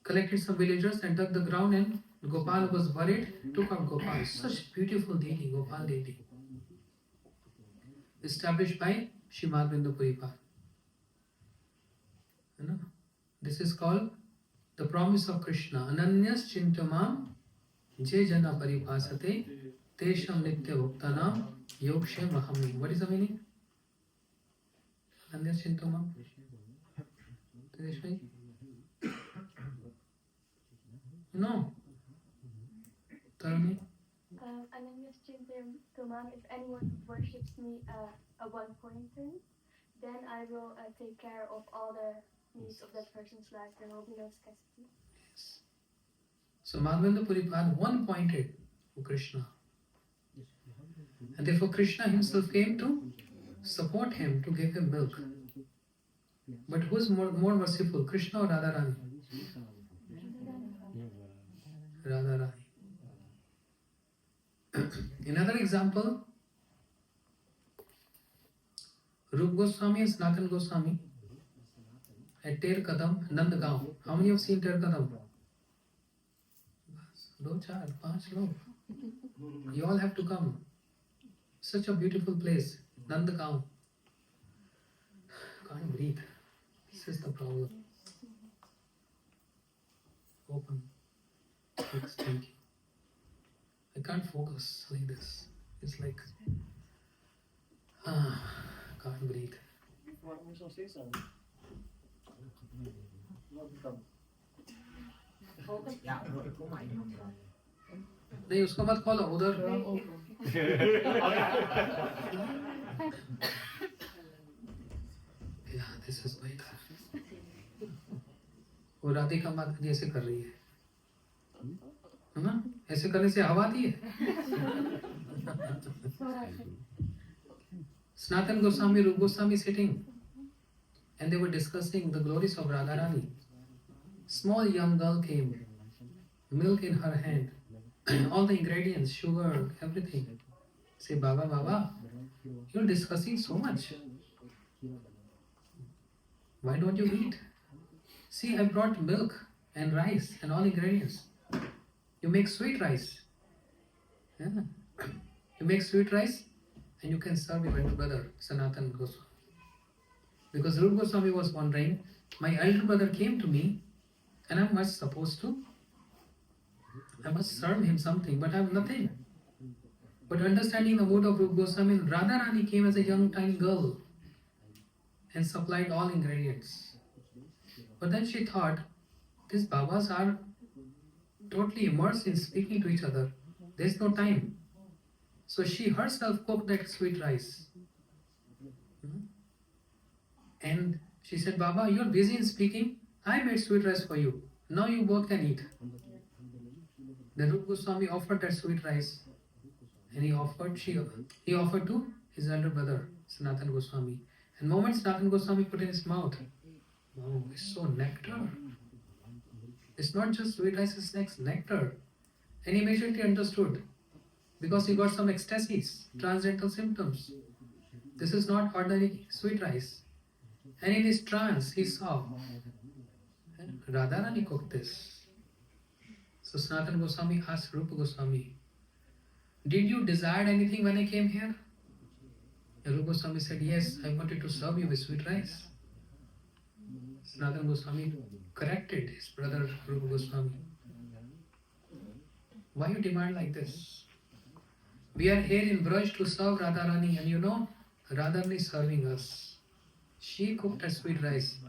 Speaker 1: collected some villagers and dug the ground, and Gopal was worried, took out Gopal. Such beautiful deity, Gopal deity. Established by Srimad Puripad. You know, this is called the promise of Krishna. Ananyas chintamam je jana paripasate tesham nitya bhuktanam yokshem aham. What is the meaning? Ananyas chintamam? No. Tell me.
Speaker 4: Ananyas chintamam, if anyone worships me at one point, then I will take care of all the needs of that person's life. There will be no scarcity.
Speaker 1: Yes. So Madhavendra Puripad one pointed to Krishna. And therefore Krishna himself came to support him, to give him milk. But who is more merciful, Krishna or Radharani? Radharani. Another example, Rup Goswami and Sanatan Goswami at Ter Kadam, Nandgaon. How many have seen Ter Kadam? Do, char, panch log. You all have to come. Such a beautiful place, Nandgaon. Can't breathe. This is the problem. Open. Fix, thank you. I can't focus like this. It's like, can't breathe.
Speaker 2: What am I supposed to say, son? What become?
Speaker 1: नहीं उसको मत खोलो उधर Yeah, this is like वो राधिका माता जी ऐसे कर रही है ना, ऐसे करने से हवा आती है. Sanatan Goswami, Rup Goswami sitting, and they were discussing the glories of Radharani. Small young girl came, milk in her hand, all the ingredients, sugar, everything. Say, Baba, Baba, you're discussing so much. Why don't you eat? See, I brought milk and rice and all ingredients. You make sweet rice. Yeah. You make sweet rice and you can serve your elder brother, Sanatan Goswami. Because Rupa Goswami was wondering, my elder brother came to me and I must serve him something, but I have nothing. But understanding the mood of Rupa Goswami, Radharani came as a young tiny girl and supplied all ingredients. But then she thought, these Babas are totally immersed in speaking to each other. There is no time. So she herself cooked that sweet rice. And she said, Baba, you are busy in speaking. I made sweet rice for you. Now you both can eat. Then Rupa Goswami offered that sweet rice. And he offered to his elder brother, Sanatan Goswami. And the moment Sanatan Goswami put in his mouth, oh, it's so nectar. It's not just sweet rice, it's nectar. And he immediately understood. Because he got some ecstasies, transcendental symptoms. This is not ordinary sweet rice. And in his trance, he saw Radharani cooked this. So Sanatan Goswami asked Rupa Goswami, did you desire anything when I came here? And Rupa Goswami said, yes, I wanted to serve you with sweet rice. Sanatan Goswami corrected his brother Rupa Goswami. Why you demand like this? We are here in Braj to serve Radharani, and you know, Radharani is serving us. She cooked a sweet rice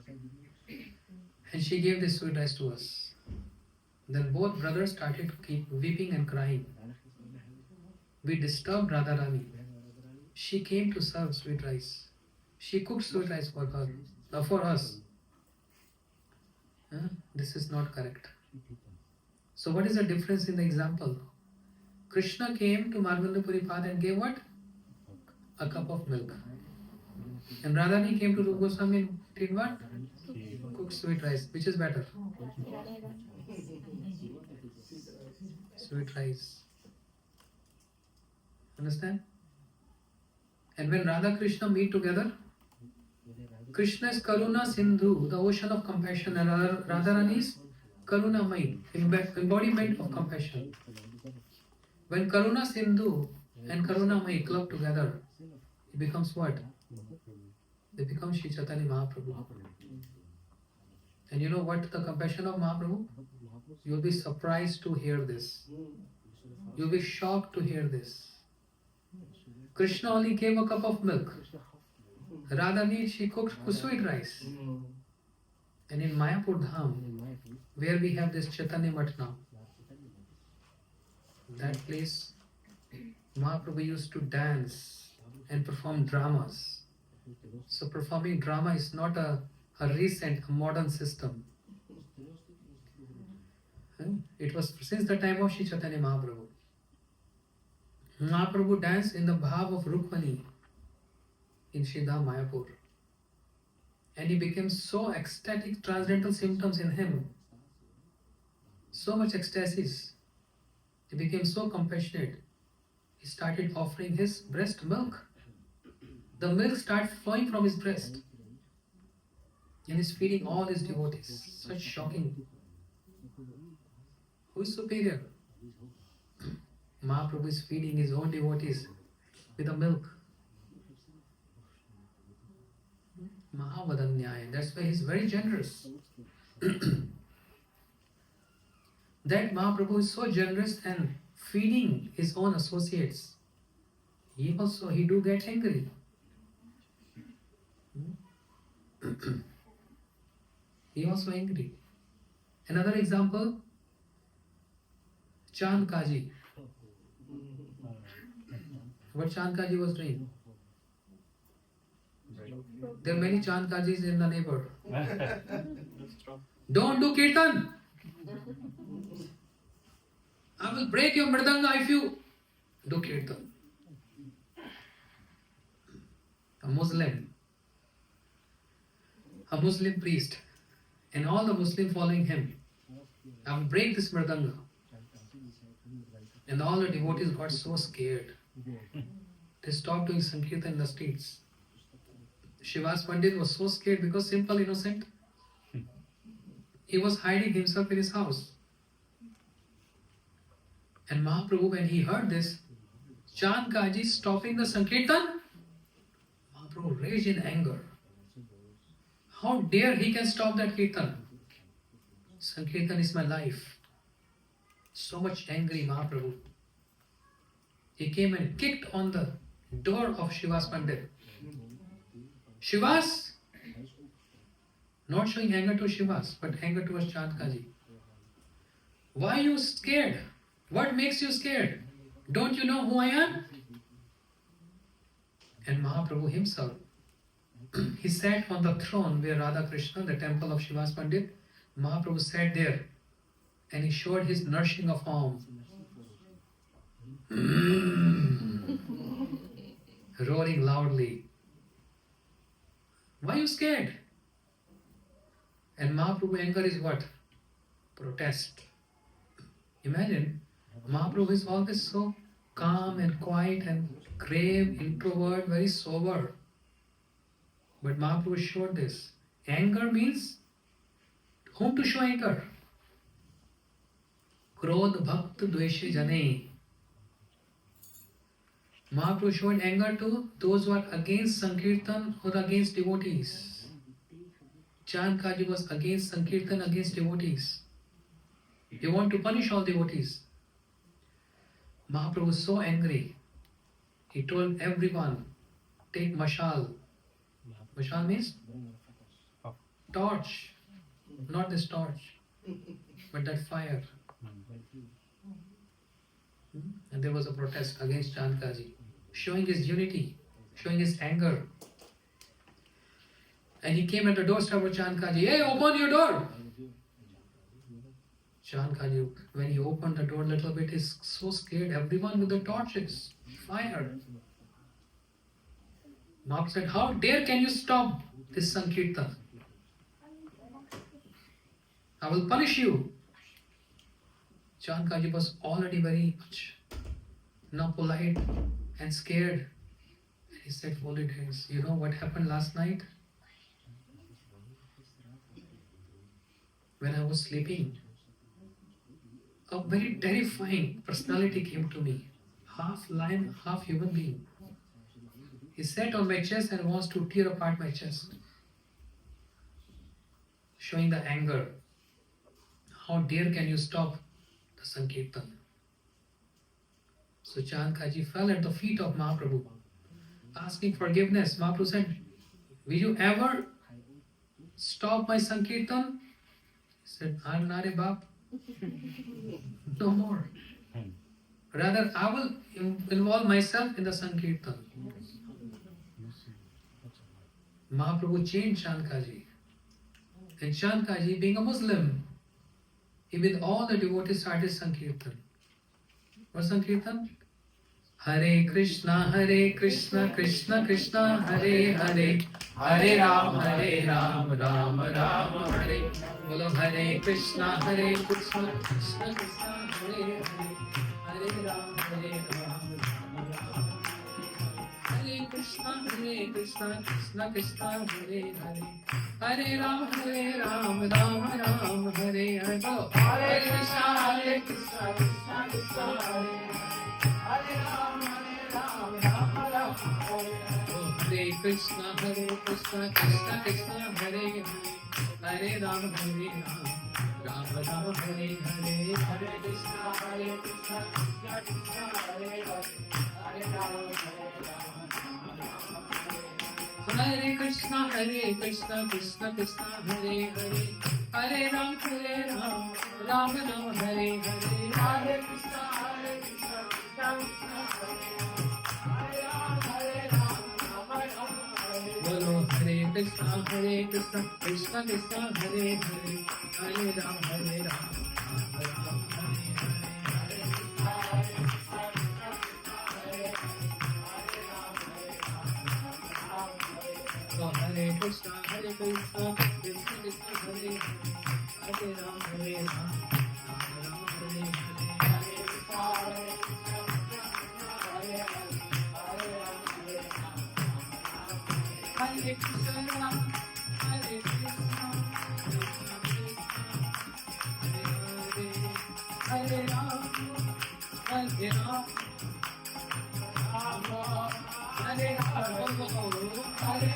Speaker 1: and she gave this sweet rice to us. Then both brothers started to keep weeping and crying. We disturbed Radharani. She came to serve sweet rice. She cooked sweet rice for us. This is not correct. So what is the difference in the example? Krishna came to Madhavendra Puripad and gave what? A cup of milk. And Radharani came to Rupa Goswami and did what? Cooked sweet rice. Which is better? Sweet rice. Understand? And when Radha Krishna meet together, Krishna is Karuna Sindhu, the ocean of compassion, and Radharani is Karunamai, embodiment of compassion. When Karuna Sindhu and Karunamai club together, it becomes what? They become Sri Chaitanya Mahaprabhu. And you know what the compassion of Mahaprabhu? You'll be surprised to hear this. You'll be shocked to hear this. Krishna only gave a cup of milk. Radharani, she cooked sweet rice. And in Mayapur Dham, where we have this Chaitanya Mat now, that place, Mahaprabhu used to dance and perform dramas. So performing drama is not a recent, a modern system. It was since the time of Sri Chaitanya Mahaprabhu. Mahaprabhu danced in the bhav of Rukmani in Shridham Mayapur. And he became so ecstatic, transcendental symptoms in him. So much ecstasis. He became so compassionate. He started offering his breast milk. The milk started flowing from his breast. And he's feeding all his devotees. Such shocking. Who is superior? Mahaprabhu is feeding his own devotees with the milk. Mahavadanyaya. That's why he's very generous. That Mahaprabhu is so generous and feeding his own associates. He do get angry. He also angry. Another example, Chand Kaji. What Chand Kaji was doing? There are many Chand Kajis in the neighbor. Don't do kirtan. I will break your mridanga if you do kirtan. A Muslim priest, and all the Muslim following him. I will break this mridanga. And all the devotees got so scared. They stopped doing Sankirtan in the streets. Shivas Pandit was so scared because simple, innocent. He was hiding himself in his house. And Mahaprabhu, when he heard this, Chand Kaji stopping the Sankirtan, Mahaprabhu raged in anger. How dare he can stop that Kirtan? Sankirtan is my life. So much angry Mahaprabhu. He came and kicked on the door of Shivas Pandit. Shivas, not showing anger to Shivas, but anger towards Chand Kaji. Why are you scared? What makes you scared? Don't you know who I am? And Mahaprabhu himself, he sat on the throne where Radha Krishna, the temple of Shivas Pandit, Mahaprabhu sat there and he showed his nourishing of arm. Roaring loudly. Why are you scared? And Mahaprabhu anger is what? Protest. Imagine, Mahaprabhu is always so calm and quiet and grave, introvert, very sober. But Mahaprabhu showed this. Anger means whom to show anger? Krodh bhakt dveshe jane. Mahaprabhu showed anger to those who are against Sankirtan or against devotees. Chand Kaji was against Sankirtan, against devotees. He wanted to punish all devotees. Mahaprabhu was so angry. He told everyone, take mashal. Mashal means torch. Not this torch, but that fire. And there was a protest against Chand Kaji, showing his unity, showing his anger. And he came at the doorstep of Chand Kaji. Hey, open your door! Chand Kaji, when he opened the door a little bit, he's so scared. Everyone with the torches, fire. Mahaprabhu said, how dare can you stop this Sankirtan? I will punish you. Chand Kaji was already very much not polite and scared. And he said, folded hands, you know what happened last night? When I was sleeping, a very terrifying personality came to me. Half lion, half human being. He sat on my chest and wants to tear apart my chest, showing the anger. How dare can you stop the Sankirtan? So Chand Kaji fell at the feet of Mahaprabhu, asking forgiveness. Mahaprabhu said, will you ever stop my Sankirtan? He said, Nare Bap, no more. Rather, I will involve myself in the Sankirtan. Mahaprabhu changed Chand Kaji. And Chand Kaji, being a Muslim, he with all the devotees started Sankirtan. What Sankirtan? Hare Krishna, Krishna Krishna, Hare Hare, Hare Ram, Ram Ram, Hare. Bolo Hare Krishna, Krishna Krishna, Hare Hare, Hare Ram, Ram Ram. Hare Krishna, Krishna Krishna, Hare Hare, Hare Ram, Ram Ram, Hare Hare. Bolo Hare Krishna, Krishna Krishna, Hare Ram, Ram Ram, Hare Krishna, Krishna Krishna, Hare Hare, Hare Ram, Ram Ram, Hare Hare, Hare Krishna, Krishna Krishna, Hare Hare, Hare Ram, Hare Krishna, Krishna Krishna, Hare Hare, Hare Ram, Ram Ram, Hare Hare, Hare Krishna, Bolo Hare Krishna, Krishna Krishna, Hare Hare, Hare Ram, Ram Ram, Hare Krishna, Krishna Krishna, Hare Hare, Hare Ram, Ram Ram, Hare Hare. Hare Krishna, Hare Krishna, Hare Ram, Hare Ram, Hare Ram, Hare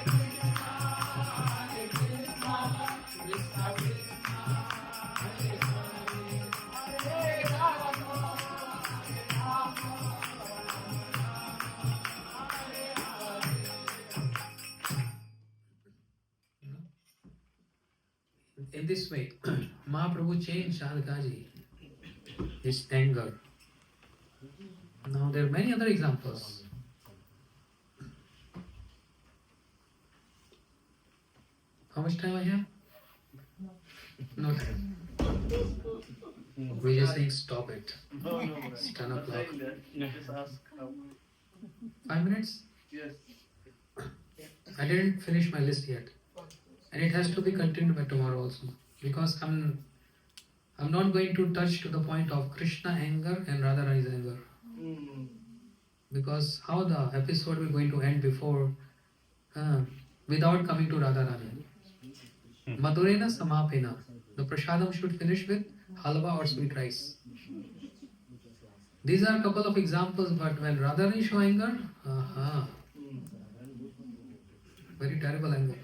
Speaker 1: in this way, Mahaprabhu changed Chand Kaji, his anger. Now there are many other examples. How much time I have? No time. We're just saying stop it.
Speaker 2: No,
Speaker 1: It's 10 o'clock.
Speaker 2: Just ask.
Speaker 1: 5 minutes?
Speaker 2: Yes.
Speaker 1: I didn't finish my list yet. And it has to be continued by tomorrow also. Because I'm not going to touch to the point of Krishna anger and Radharani's anger. Because how the episode will going to end before without coming to Radharani. Madhurena samapena. The prasadam should finish with halwa or sweet rice. These are a couple of examples, but when Radharani show anger, very terrible anger.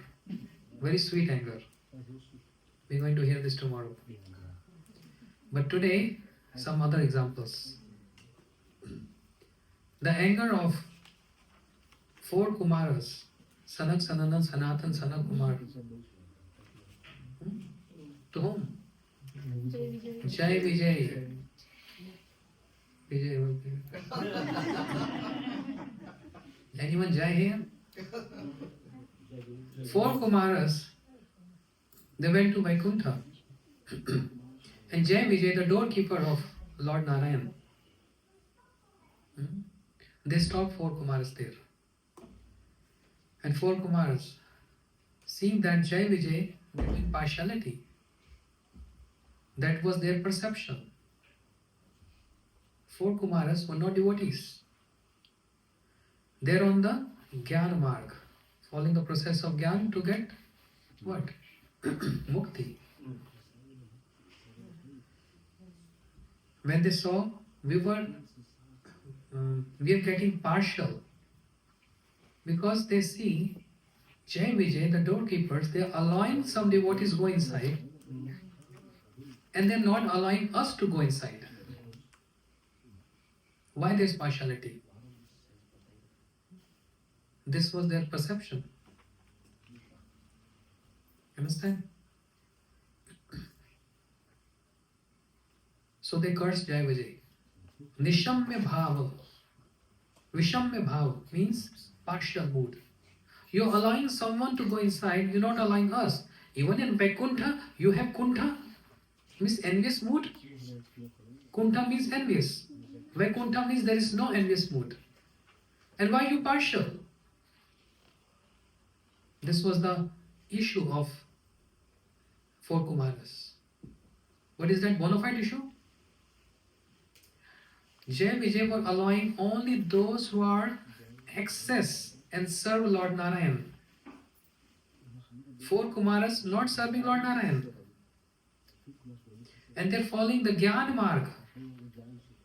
Speaker 1: Very sweet anger. We're going to hear this tomorrow. But today, some other examples. The anger of 4 Kumaras, Sanak, Sanandan, Sanatan, Sanak Kumar. To whom? Jai Vijay. Vijay. Anyone Jai here? 4 Kumaras, they went to Vaikuntha. And Jai Vijay, the doorkeeper of Lord Narayan, they stopped 4 Kumaras there. And 4 Kumaras, seeing that Jai Vijay doing partiality, that was their perception. 4 Kumaras were not devotees. They're on the Gyan Marg, following the process of Gyan to get what? Mukti. when they saw we are getting partial, because they see Jai Vijay, the doorkeepers, they are allowing some devotees go inside, and they're not allowing us to go inside. Why this partiality? This was their perception. Understand? So they cursed Jai Vijay. Nishamya bhava. Vishamya bhava means partial mood. You're allowing someone to go inside, you're not allowing us. Even in Vaikuntha, you have Kuntha, means envious mood. Kuntha means envious. Vaikuntha means there is no envious mood. And why you partial? This was the issue of four Kumaras. What is that bona fide issue? Jai Vijay were allowing only those who are excess and serve Lord Narayan. Four Kumaras not serving Lord Narayan. And they're following the Gyan Marg,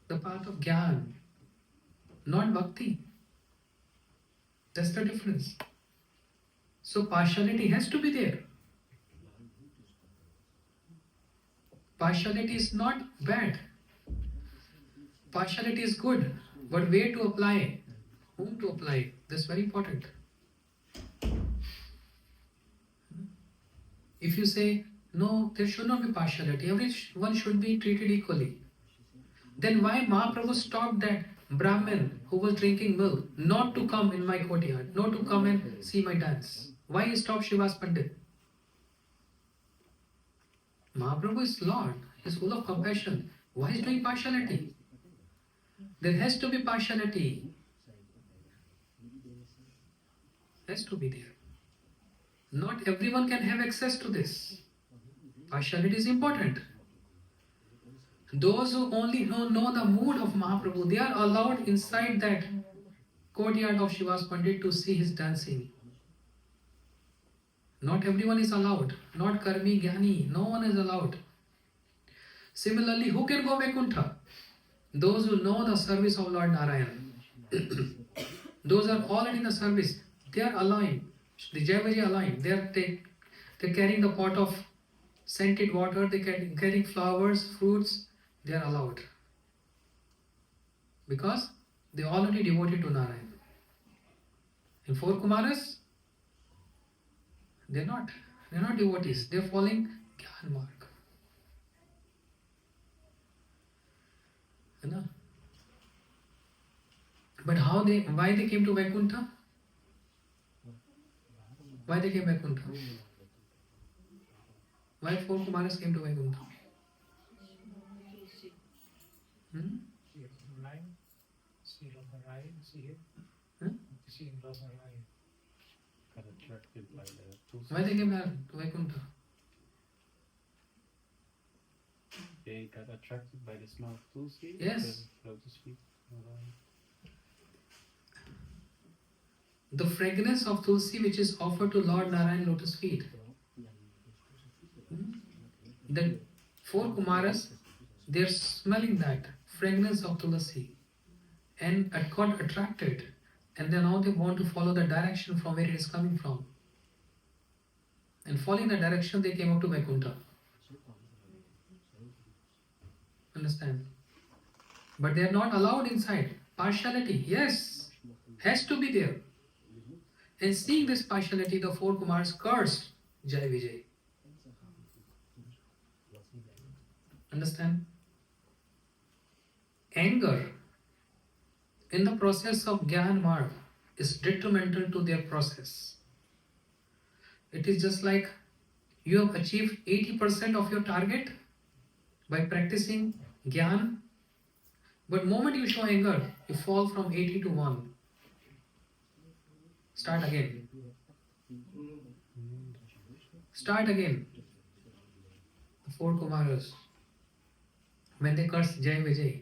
Speaker 1: the path of Gyan, not Bhakti. That's the difference. So partiality has to be there. Partiality is not bad. Partiality is good. But where to apply? Whom to apply? That's very important. If you say, no, there should not be partiality, everyone should be treated equally, then why Mahaprabhu stopped that Brahmin who was drinking milk not to come in my courtyard, not to come and see my dance? Why he stopped Shivas Pandit? Mahaprabhu is Lord, he is full of compassion. Why is he doing partiality? There has to be partiality. Has to be there. Not everyone can have access to this. Partiality is important. Those who only know the mood of Mahaprabhu, they are allowed inside that courtyard of Shivas Pandit to see his dancing. Not everyone is allowed. Not Karmi, Jnani, no one is allowed. Similarly, who can go Vaikuntha? Those who know the service of Lord Narayan. Those are already in the service. They are allowing. The Jai Vijay allowing. They are carrying the pot of scented water. They are carrying flowers, fruits. They are allowed. Because they are already devoted to Narayan. In four Kumaras, they are not. They are not devotees. They are following Gyan Marg. But why they came to Vaikuntha? Why they came Vaikuntha? Why four Kumaras came to Vaikuntha? Why they came to Vaikuntha?
Speaker 5: They got attracted by the smell of Tulsi?
Speaker 1: Yes.
Speaker 5: The lotus feet?
Speaker 1: The fragrance of Tulsi which is offered to Lord Narayan lotus feet. The four Kumaras, they are smelling that fragrance of Tulsi and got attracted, and then now they want to follow the direction from where it is coming from. And following the direction, they came up to Vaikuntha. Understand? But they are not allowed inside. Partiality, yes, has to be there. And seeing this partiality, the four Kumars cursed Jai Vijay. Understand? Anger in the process of Gyan Marg is detrimental to their process. It is just like you have achieved 80% of your target by practicing Gyan, but moment you show anger, you fall from 80 to 1. Start again. Start again. The four Kumaras, when they cursed Jai Vijay,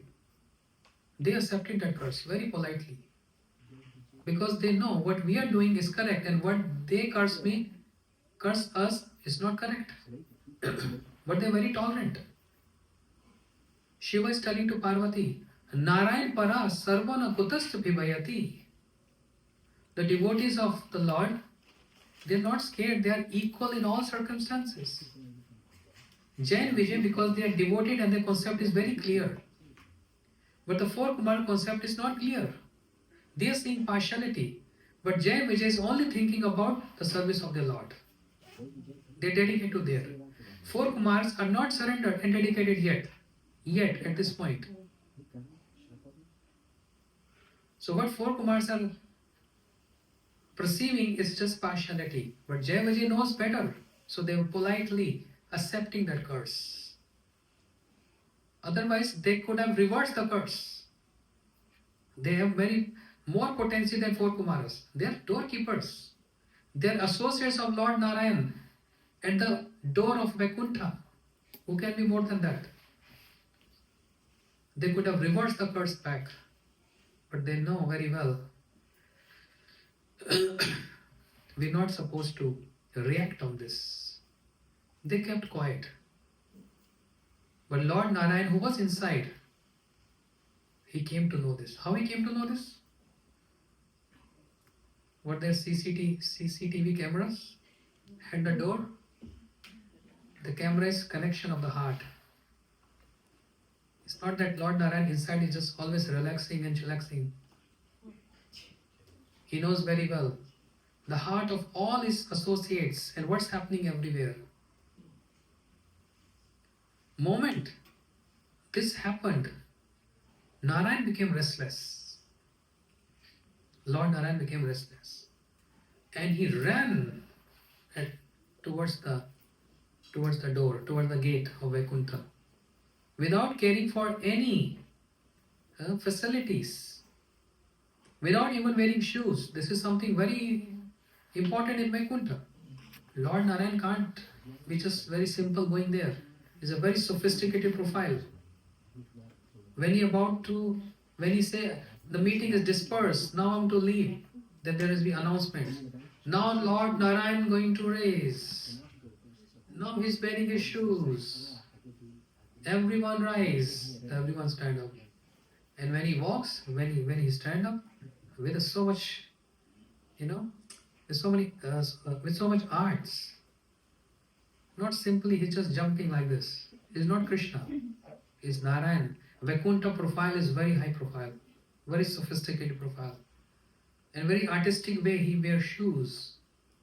Speaker 1: they accepted that curse very politely. Because they know what we are doing is correct and what they curse us is not correct. But they are very tolerant. Shiva is telling to Parvati, Narayan para sarvana kutastha bhibayati. The devotees of the Lord, they are not scared, they are equal in all circumstances. Jai and Vijay, because they are devoted and their concept is very clear. But the four Kumar concept is not clear. They are seeing partiality. But Jai and Vijay is only thinking about the service of their Lord. They dedicate to there. Four Kumars are not surrendered and dedicated yet at this point. So what four Kumars are perceiving is just partiality. But Jai Vijay knows better. So they are politely accepting that curse. Otherwise, they could have reversed the curse. They have very more potency than four Kumaras. They are doorkeepers. They are associates of Lord Narayan at the door of Vaikuntha. Who can be more than that? They could have reversed the curse back. But they know very well we're not supposed to react on this. They kept quiet. But Lord Narayan, who was inside, he came to know this. How he came to know this? Were there CCTV cameras at the door? The camera is connection of the heart. It's not that Lord Narayan inside is just always relaxing and chillaxing. He knows very well the heart of all his associates and what's happening everywhere. Moment this happened, Narayan became restless. Lord Narayan became restless. And he ran towards the door, towards the gate of Vaikuntha, without caring for any facilities, without even wearing shoes. This is something very important in Vaikuntha. Lord Narayan can't be just very simple going there. It's a very sophisticated profile. When he say the meeting is dispersed, now I'm to leave, then there is the announcement. Now Lord Narayan going to raise. Now he's wearing his shoes. Everyone rise. Everyone stand up. And when he walks, when he stand up, with so much, with so much arts. Not simply he's just jumping like this. He's not Krishna. He's Narayan. Vaikuntha profile is very high profile, very sophisticated profile. In very artistic way, he wears shoes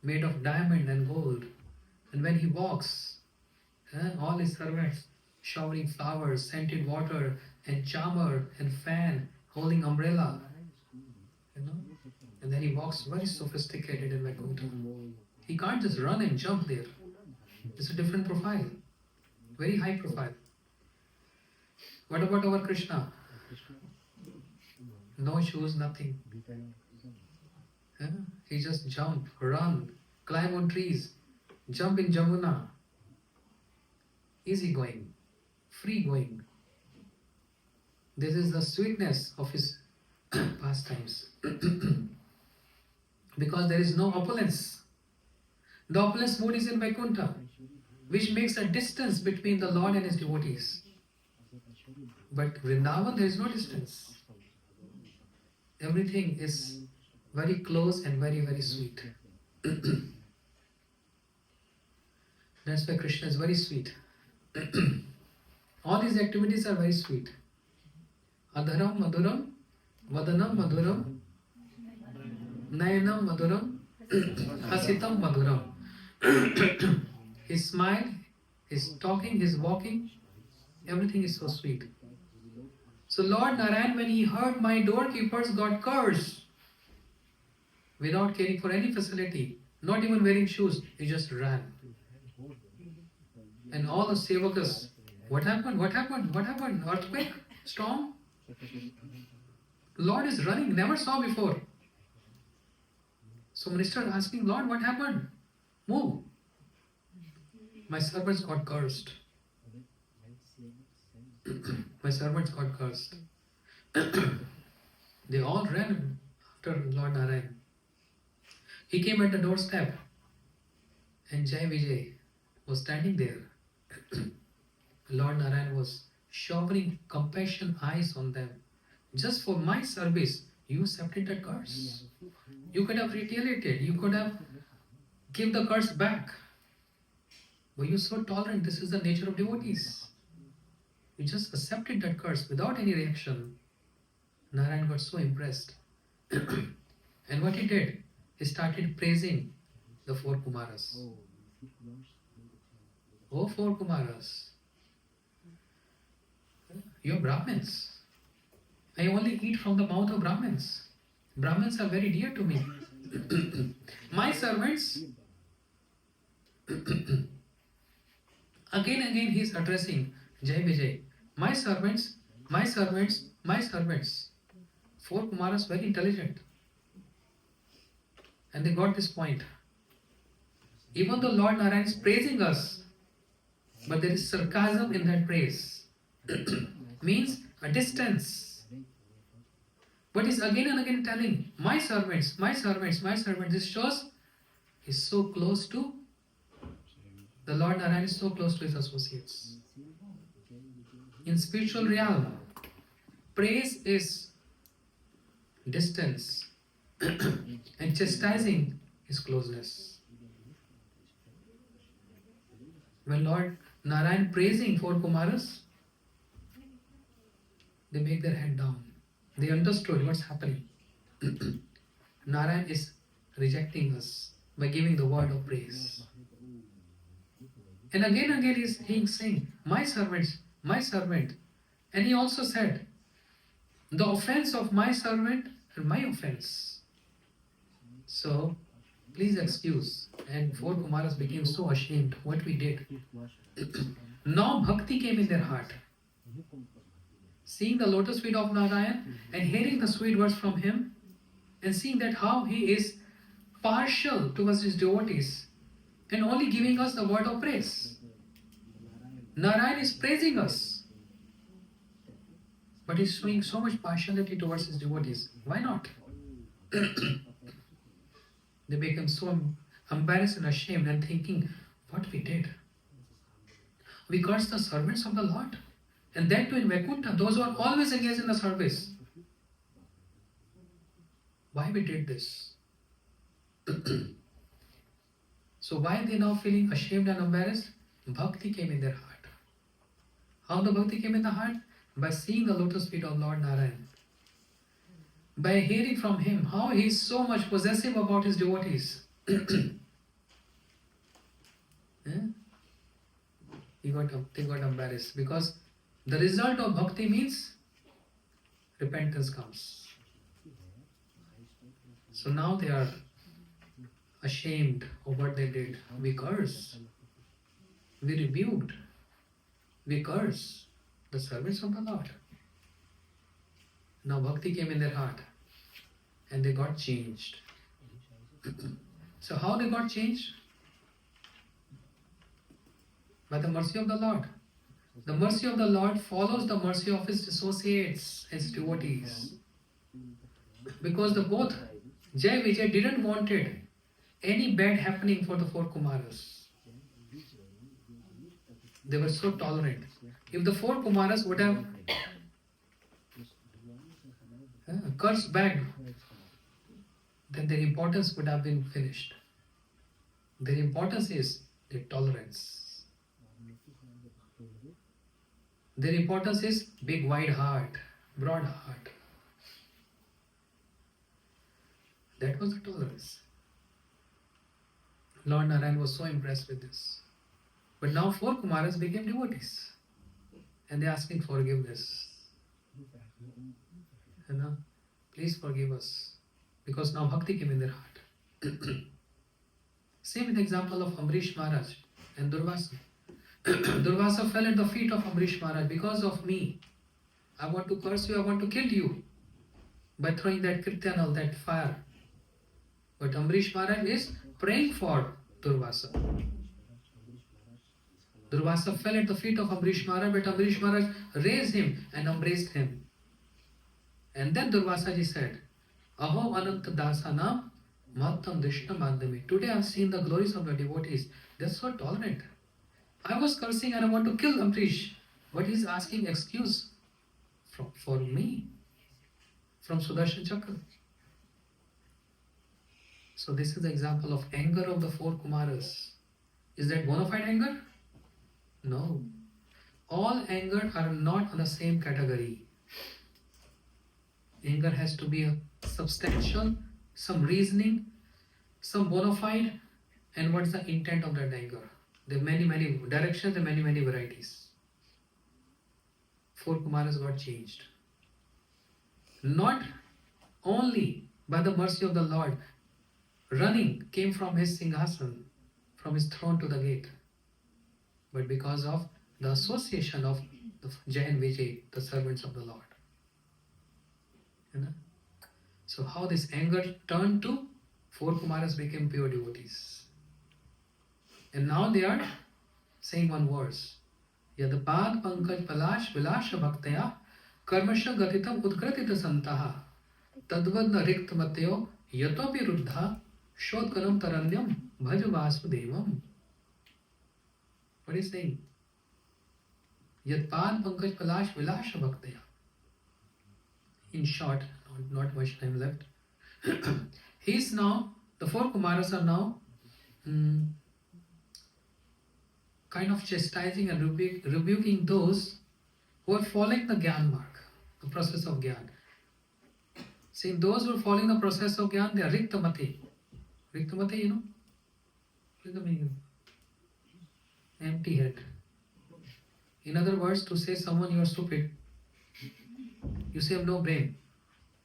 Speaker 1: made of diamond and gold. And when he walks, all his servants showering flowers, scented water, and charmer and fan, holding umbrella. And then he walks very sophisticated in Vaikuntha. He can't just run and jump there. It's a different profile, very high profile. What about our Krishna? No shoes, nothing. He just jump, run, climb on trees, jump in Jamuna. Easy going, free going. This is the sweetness of his pastimes. Because there is no opulence. The opulence mood is in Vaikuntha, which makes a distance between the Lord and his devotees. But Vrindavan, there is no distance. Everything is very close and very, very sweet. That's why Krishna is very sweet. All these activities are very sweet. Adharam madhuram, vadanam madhuram, nayanam madhuram, hasitam madhuram. His smile, his talking, his walking, everything is so sweet. So Lord Narayan, when he heard my doorkeepers got cursed, without caring for any facility, not even wearing shoes, he just ran. And all the sevakas, what happened? What happened? What happened? Earthquake? Storm? Lord is running, never saw before. So minister asking, Lord, what happened? Move. My servants got cursed. My servants got cursed. They all ran after Lord Narayan. He came at the doorstep and Jai Vijay was standing there. Lord Narayan was showering compassion eyes on them. Just for my service, you accepted that curse. You could have retaliated, you could have given the curse back. But you're so tolerant, this is the nature of devotees. You just accepted that curse without any reaction. Narayan got so impressed. And what he did, he started praising the four Kumaras. Oh, four Kumaras, you're Brahmins. I only eat from the mouth of Brahmins. Brahmins are very dear to me. My servants, again he is addressing Jai Vijay. My servants, my servants, my servants. Four Kumaras very intelligent. And they got this point. Even though Lord Narayan is praising us, but there is sarcasm in that praise. Means a distance. But he's again and again telling, my servants, my servants, my servants. This shows he's so close to, the Lord Narayan is so close to his associates. In spiritual realm, praise is distance and chastising is closeness. When Lord Narayan praising four Kumaras, they make their head down. They understood what's happening. Narayan is rejecting us by giving the word of praise. And again he's saying, my servants, my servant. And he also said, the offense of my servant and my offense. So, please excuse. And four Kumaras became so ashamed what we did. Now bhakti came in their heart. Seeing the lotus feet of Narayan and hearing the sweet words from him and seeing that how he is partial towards his devotees and only giving us the word of praise. Narayan is praising us, but he's showing so much partiality towards his devotees. Why not? They become so embarrassed and ashamed and thinking, what we did? We cursed the servants of the Lord. And that too in Vaikuntha, those who are always engaged in the service. Why we did this? So why are they now feeling ashamed and embarrassed? Bhakti came in their heart. How the bhakti came in the heart? By seeing the lotus feet of Lord Narayan. By hearing from him how he is so much possessive about his devotees. They got embarrassed because the result of bhakti means repentance comes. So now they are ashamed of what they did. We cursed, we rebuked, we cursed the servants of the Lord. Now bhakti came in their heart and they got changed. So how they got changed? By the mercy of the Lord. The mercy of the Lord follows the mercy of his associates, his devotees. Because the both Jai Vijay didn't wanted any bad happening for the four Kumaras. They were so tolerant. If the four Kumaras would have cursed back, then their importance would have been finished. Their importance is their tolerance. Their importance is big wide heart, broad heart. That was the tolerance. Lord Narayan was so impressed with this. But now four Kumaras became devotees. And they are asking forgiveness. Please forgive us. Because now bhakti came in their heart. Same with the example of Amrish Maharaj and Durvasa. Durvasa fell at the feet of Amrish Maharaj. Because of me, I want to curse you, I want to kill you. By throwing that kirtanal, that fire. But Amrish Maharaj is praying for Durvasa. Durvasa fell at the feet of Amrish Maharaj, but Amrish Maharaj raised him and embraced him. And then Durvasa ji said, Aho Ananta Dasanam Mattam Drishna Madhami. Today I have seen the glories of the devotees. They are so tolerant. I was cursing and I want to kill Amrish. But he's asking excuse for me from Sudarshan Chakra. So this is the example of anger of the four Kumaras. Is that bona fide anger? No. All anger are not on the same category. Anger has to be a substantial, some reasoning, some bona fide, and what's the intent of that anger. There are many directions and many varieties. Four Kumaras got changed. Not only by the mercy of the Lord, running came from his singhasan, from his throne to the gate, but because of the association of the Jai and Vijay, the servants of the Lord. You know? So how this anger turned to four Kumaras became pure devotees. And now they are saying one verse. Yadapad pankaj palash vilasha bhaktaya karmasha gatitam udgratita santaha tadvadna rikt matyo yatopi ruddha shodkanam taranyam bhaj vasudevam. What is saying? Yadpad pankaj palash vilasha bhaktaya. In short, not much time left. He is now, the four Kumaras are now kind of chastising and rebuking those who are following the Gyan mark, the process of Gyan. Saying those who are following the process of Gyan, they are Riktamati. Riktamati, you know? What is the meaning? Empty head. In other words, to say someone you are stupid, you say have no brain.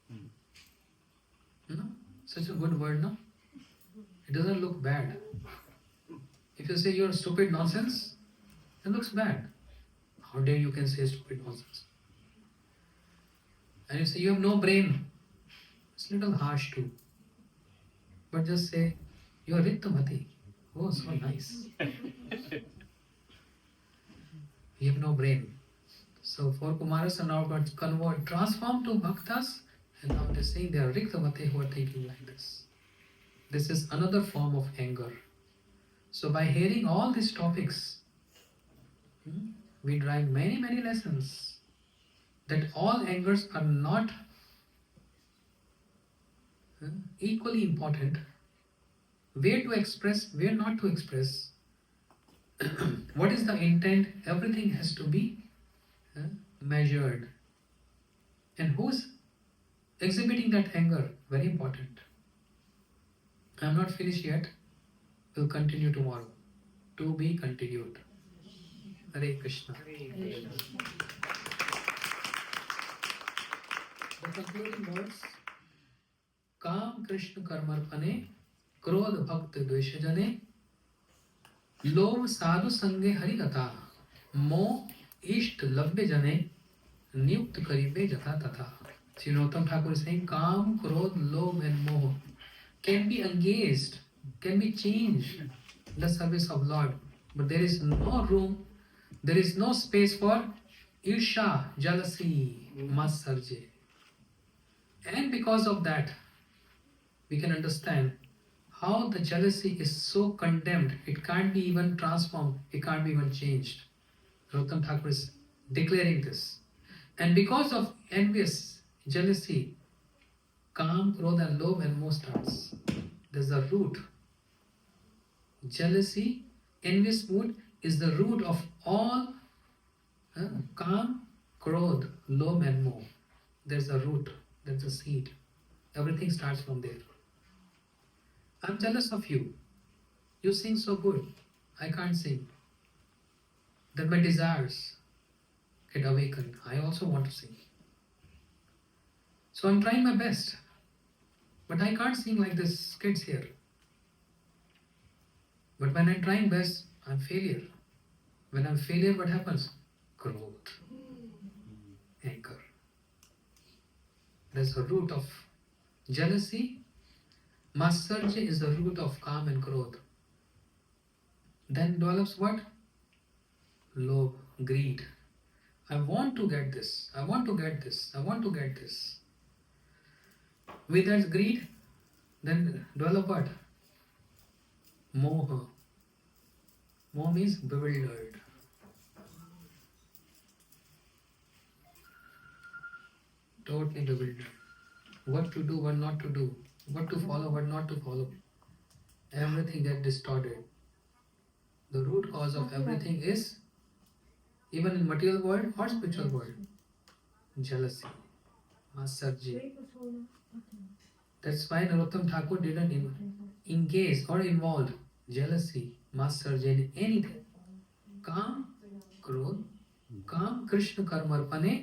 Speaker 1: You know? Such a good word, no? It doesn't look bad. If you say you're stupid nonsense, it looks bad. How dare you can say stupid nonsense? And you say you have no brain. It's a little harsh too. But just say, you are Riktamati. Oh, so nice. You have no brain. So four Kumaras are now got transformed to Bhaktas, and now they're saying they are Riktamati who are thinking like this. This is another form of anger. So by hearing all these topics, we derive many lessons that all angers are not equally important. Where to express, where not to express. What is the intent? Everything has to be measured. And who's exhibiting that anger? Very important. I am not finished yet. We'll continue tomorrow. To be continued. Hare Krishna. The concluding words. Kam Krishna Karmarpane Krodh Bhakt Dveshajane Lobh Sadhu Sange Harikata Moh Isht Labbe Jane Niyukt Karibe Jatha Tatha. Sri Nautam Thakur is saying Kam, Krodh, Lobh and Moh can be engaged, can be changed in the service of Lord. But there is no room, there is no space for Irsha, jealousy, Matsarje. And because of that, we can understand how the jealousy is so condemned, it can't be even transformed, it can't be even changed. Gautam Thakur is declaring this. And because of envious, jealousy, Kam, Krodha, and Lobh and Moh starts. There's the root. Jealousy, envious mood is the root of all Kam, Krodh, Lobh and Moh. There's a root, there's a seed. Everything starts from there. I'm jealous of you. You sing so good. I can't sing. Then my desires get awakened. I also want to sing. So I'm trying my best. But I can't sing like this kids here. But when I'm trying best, I'm failure. When I'm failure, what happens? Growth. Anger. There's a root of jealousy. Matsarja is the root of Kam and Krodh. Then develops what? Lobh, greed. I want to get this. I want to get this. I want to get this. With that greed, then develop what? Moha. Moha means bewildered. totally bewildered. What to do, what not to do, what to follow, what not to follow. Everything get distorted. The root cause of everything is, even in material world or spiritual world, jealousy, massarji. That's why Narottam Thakur didn't engage or involve jealousy, massarji in anything. Kam, krodh, काम कृष्ण कर्मर्पणे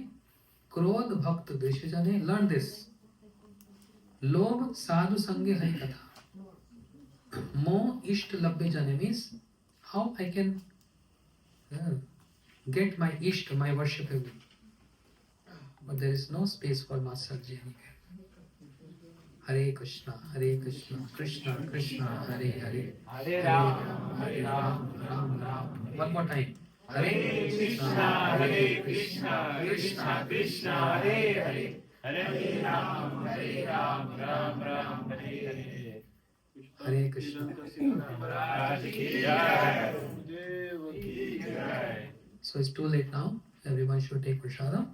Speaker 1: क्रोध भक्त द्वेषजने. Learn this. लोभ साधु संगे हरि कथा. मोह इष्ट लभ्य जने means how I can get my ishta, my worshipable. But there is no space for massarji anywhere. Hare Krishna, Krishna Krishna, Hare Hare,
Speaker 5: Hare
Speaker 1: Ram, Ram Ram. One more time. Hare Krishna, Krishna Krishna, Hare Hare,
Speaker 5: Hare Ram, Ram Ram, Hare Hare.
Speaker 1: Hare Krishna.
Speaker 5: Maharaj ki jai.
Speaker 2: Dev
Speaker 5: Ki jai.
Speaker 1: So it's too late now. Everyone should take prasada.